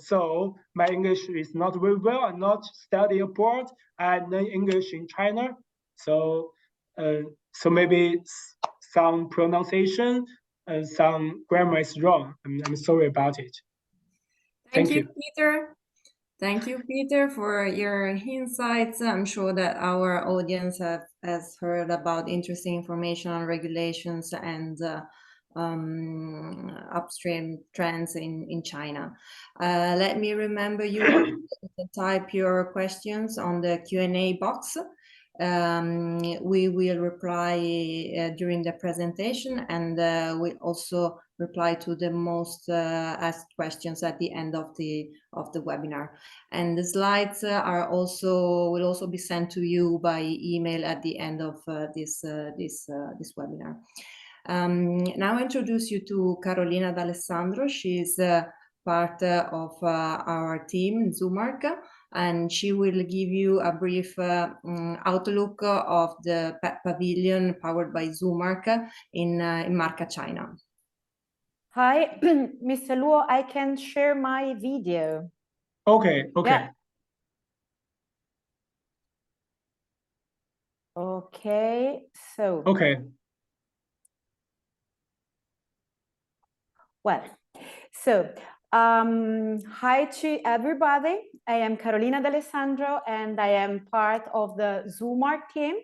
So my English is not very well. I'm not studying abroad. I learn English in China. So maybe some pronunciation and some grammar is wrong. I'm sorry about it. Thank you, Peter. Thank you, Peter, for your insights. I'm sure that our audience has heard about interesting information on regulations and upstream trends in China. Let me remember you to type your questions on the Q&A box. We will reply during the presentation, and we also reply to the most asked questions at the end of the webinar. And the slides will also be sent to you by email at the end of this webinar. Now I introduce you to Carolina D'Alessandro. She's part of our team in Zoomark, and she will give you a brief outlook of the pet pavilion powered by Zoomark in Marca, China. Hi, Mr. Luo, I can share my video. Okay. Yeah. Okay, so. Okay. Well, so hi to everybody. I am Carolina D'Alessandro, and I am part of the Zoomark team.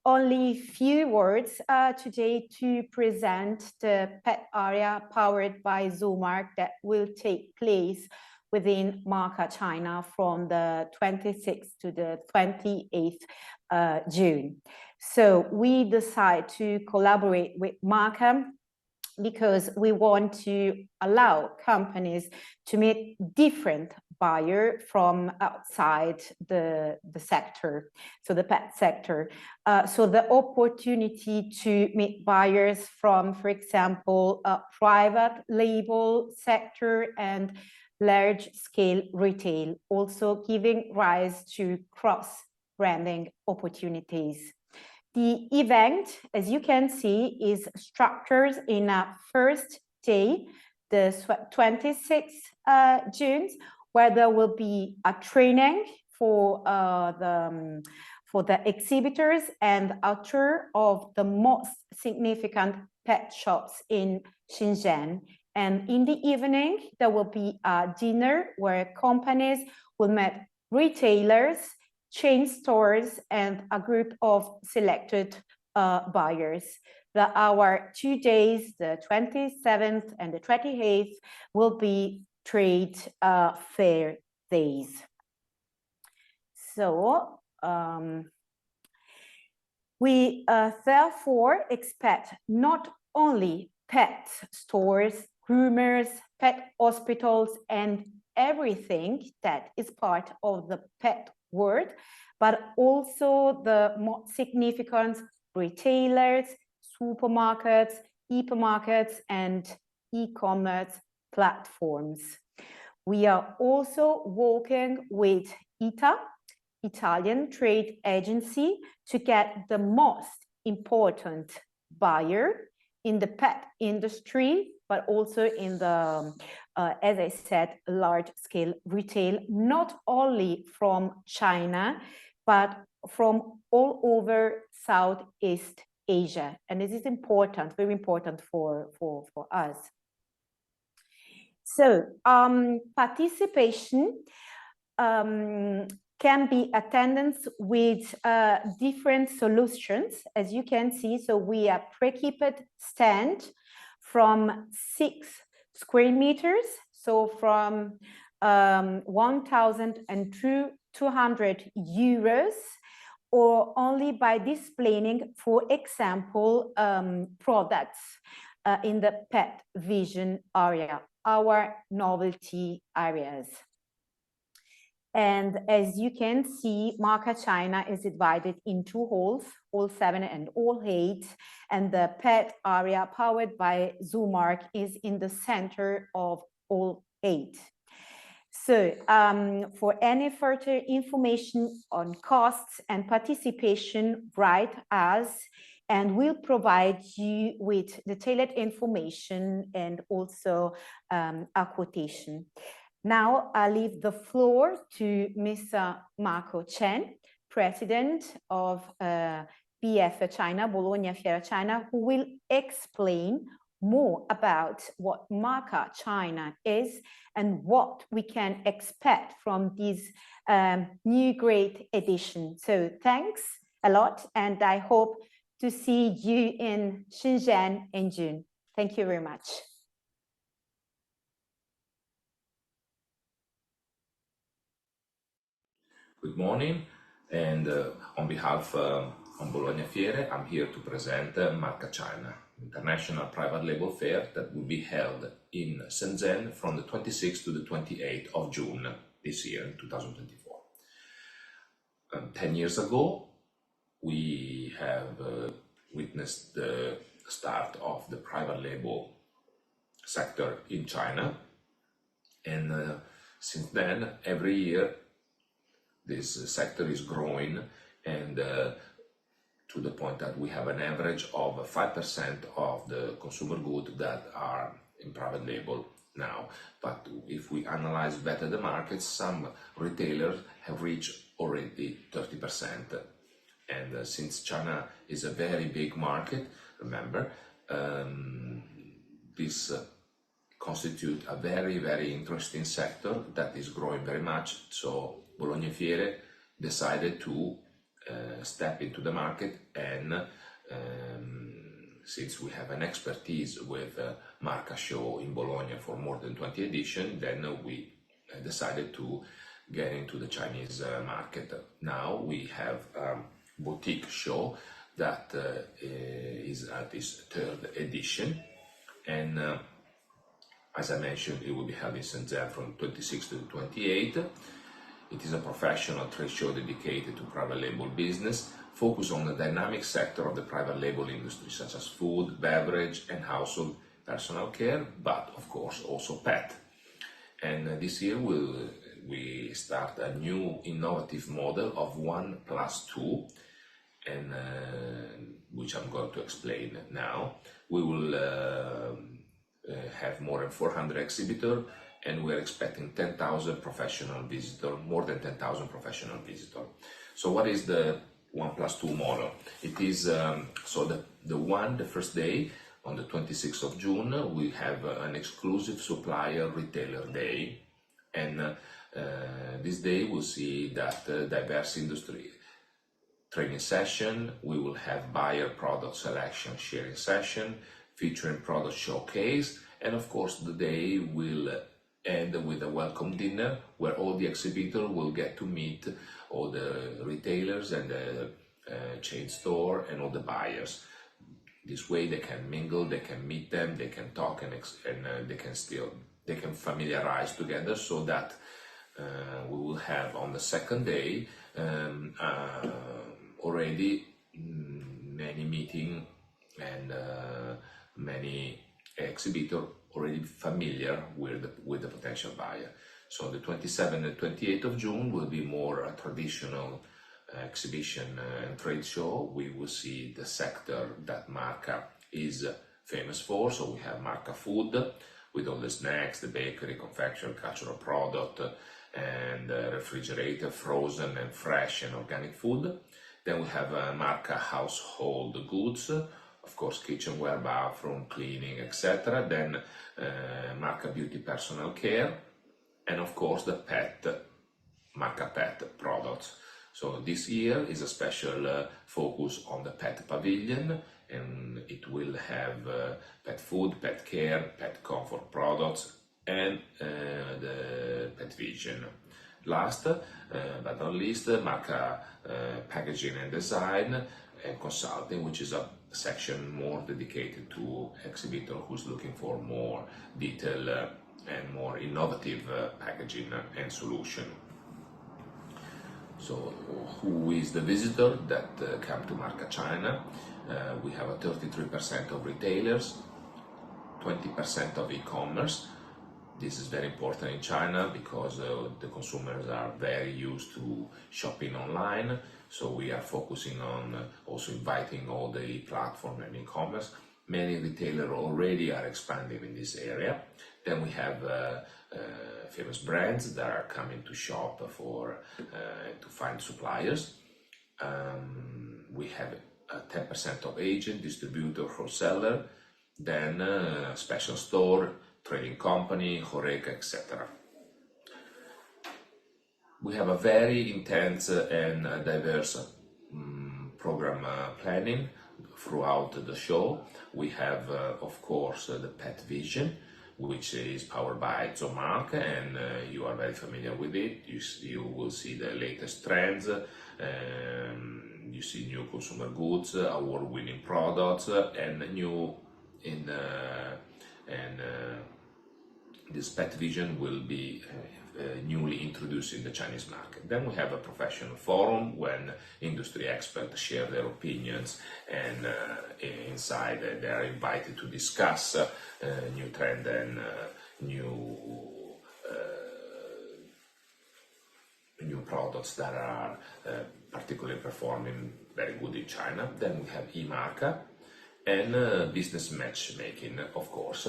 Only few words today to present the pet area powered by Zoomark that will take place within Marca, China from the 26th to the 28th June. So we decide to collaborate with Marca because we want to allow companies to meet different buyers from outside the sector, so the pet sector. So the opportunity to meet buyers from, for example, a private label sector and large-scale retail, also giving rise to cross-branding opportunities. The event, as you can see, is structured in a first day, the 26th June, where there will be a training for the exhibitors and a tour of the most significant pet shops in Shenzhen. And in the evening, there will be a dinner where companies will meet retailers, chain stores, and a group of selected buyers. Our 2 days, the 27th and the 28th, will be trade fair days. So we therefore expect not only pet stores, groomers, pet hospitals, and everything that is part of the pet world, but also the more significant retailers, supermarkets, hypermarkets, and e-commerce platforms. We are also working with ITA, Italian trade agency, to get the most important buyer in the pet industry, but also in the, as I said, large-scale retail, not only from China, but from all over Southeast Asia. And this is important, very important for us. So participation can be attendance with different solutions, as you can see. So we are pre-equipped stand from 6 square meters, so from 1,200 euros, or only by displaying, for example, products in the pet vision area, our novelty areas. And as you can see, Marca China is divided in two halls, Hall 7 and Hall 8, and the pet area powered by Zoomark is in the center of Hall 8. So for any further information on costs and participation, write us, and we'll provide you with detailed information and also a quotation. Now I leave the floor to Mr. Marco Chen, President of BF China, Bologna Fiera China, who will explain more about what Marca China is and what we can expect from this new great edition. So thanks a lot, and I hope to see you in Shenzhen in June. Thank you very much. Good morning, and on behalf of Bologna Fiere, I'm here to present Marca China, international private label fair that will be held in Shenzhen from the 26th to the 28th of June this year, in 2024. 10 years ago, we have witnessed the start of the private label sector in China, and since then, every year, this sector is growing, and to the point that we have an average of 5% of the consumer goods that are in private label now. But if we analyze better the market, some retailers have reached already 30%. And since China is a very big market, remember, this constitutes a very, very interesting sector that is growing very much. So Bologna Fiere decided to step into the market, and since we have an expertise with Marca Show in Bologna for more than 20 editions, then we decided to get into the Chinese market. Now we have boutique show that is at its third edition, and as I mentioned, it will be held in Shenzhen from 26 to 28. It is a professional trade show dedicated to private label business, focused on the dynamic sector of the private label industry, such as food, beverage, and household personal care, but of course also pet. And this year we start a new innovative model of 1+2, and which I'm going to explain now. We will have more than 400 exhibitors, and we're expecting 10,000 professional visitors, more than 10,000 professional visitors. So what is the 1+2 model? It is, so the first day, on the 26th of June, we have an exclusive supplier retailer day. And this day we'll see that diverse industry training session, we will have buyer product selection sharing session, featuring product showcase, and of course the day will end with a welcome dinner where all the exhibitors will get to meet all the retailers and the chain store and all the buyers. This way they can mingle, they can meet them, they can talk, and they can familiarize together, so that we will have on the second day already many meetings and many exhibitors already familiar with the potential buyer. So the 27th and 28th of June will be more a traditional exhibition and trade show. We will see the sector that Marca is famous for. So we have Marca Food with all the snacks, the bakery, confection, cultural product, and refrigerator, frozen and fresh and organic food. Then we have Marca Household Goods, of course, kitchenware, bathroom, cleaning, etc. Then Marca Beauty Personal Care, and of course the Marca Pet products. So this year is a special focus on the pet pavilion, and it will have pet food, pet care, pet comfort products, and the pet vision. Last but not least, Marca Packaging and Design and Consulting, which is a section more dedicated to exhibitor who's looking for more detailed and more innovative packaging and solution. So who is the visitor that come to Marca China? We have a 33% of retailers, 20% of e-commerce. This is very important in China because the consumers are very used to shopping online. So we are focusing on also inviting all the platform and e-commerce. Many retailers already are expanding in this area. Then we have famous brands that are coming to shop for to find suppliers. We have 10% of agent, distributor, wholesaler, then special store, trading company, HoReCa, etc. We have a very intense and diverse program planning throughout the show. We have, of course, the Pet Vision, which is powered by Zoomark, and you are very familiar with it. You will see the latest trends, you see new consumer goods, award-winning products, and this Pet Vision will be newly introduced in the Chinese market. Then we have a professional forum when industry experts share their opinions, and inside they are invited to discuss new trend and new products that are particularly performing very good in China. Then we have eMarca and business matchmaking, of course,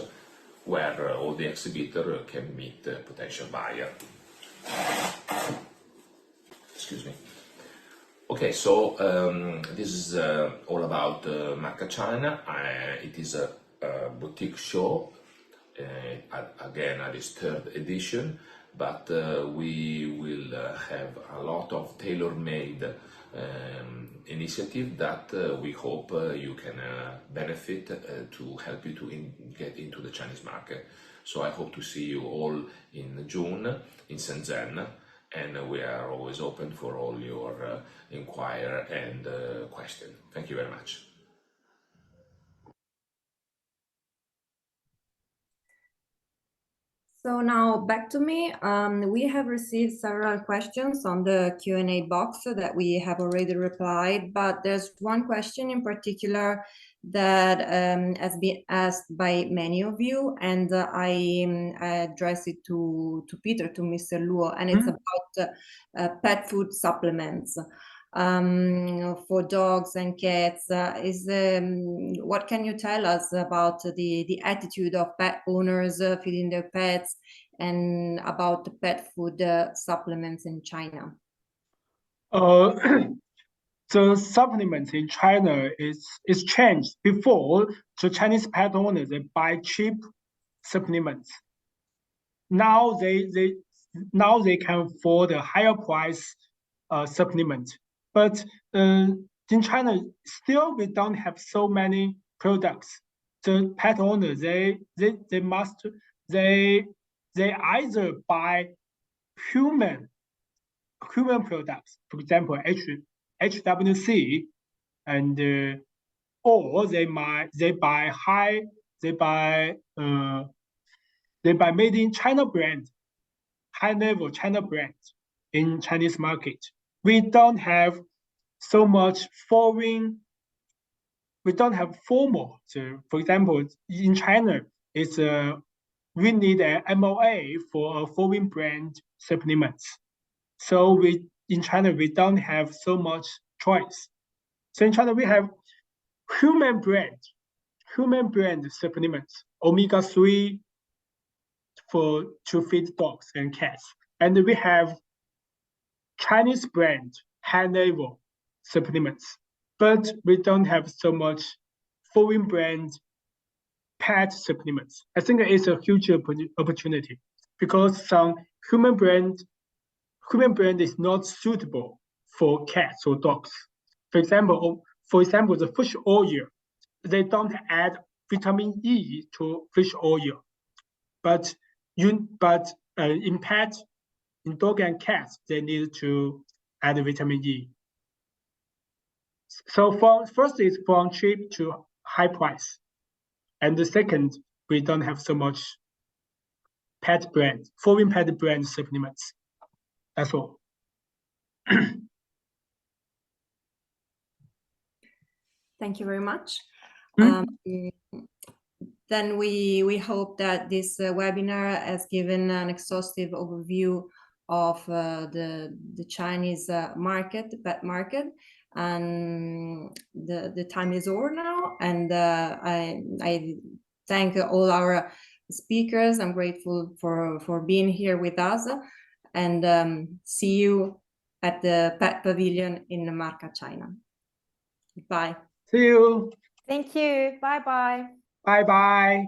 where all the exhibitor can meet potential buyer. Excuse me. Okay, so this is all about Marca China. It is a boutique show, again at its third edition, but we will have a lot of tailor-made initiative that we hope you can benefit to help you to get into the Chinese market. So I hope to see you all in June in Shenzhen, and we are always open for all your inquiry and question. Thank you very much. So now back to me. We have received several questions on the Q&A box that we have already replied, but there's one question in particular that has been asked by many of you, and I address it to Peter, to Mr. Luo, and it's about pet food supplements. For dogs and cats, what can you tell us about the attitude of pet owners feeding their pets, and about the pet food supplements in China? The supplements in China is changed. Before, the Chinese pet owners, they buy cheap supplements. Now they can afford a higher price supplement. But in China, still we don't have so many products. The pet owners, they either buy human products, for example, HWC, and or they buy made in China brand, high level China brand in Chinese market. We don't have so much foreign. We don't have formal. So, for example, in China, we need an MOA for a foreign brand supplements. So in China we don't have so much choice. So in China we have human brand supplements, omega-3 to feed dogs and cats, and we have Chinese brand high level supplements, but we don't have so much foreign brand pet supplements. I think it's a huge opportunity because some human brand is not suitable for cats or dogs. For example, the fish oil, they don't add vitamin E to fish oil, but in pet in dog and cats, they need to add vitamin E. So first is from cheap to high price. And the second, we don't have so much foreign pet brand supplements. That's all. Thank you very much. Mm. Then we hope that this webinar has given an exhaustive overview of the Chinese market, the pet market, and the time is over now. And I thank all our speakers. I'm grateful for being here with us, and see you at the Pet Pavilion in Marca, China. Bye. See you. Thank you. Bye-bye. Bye-bye.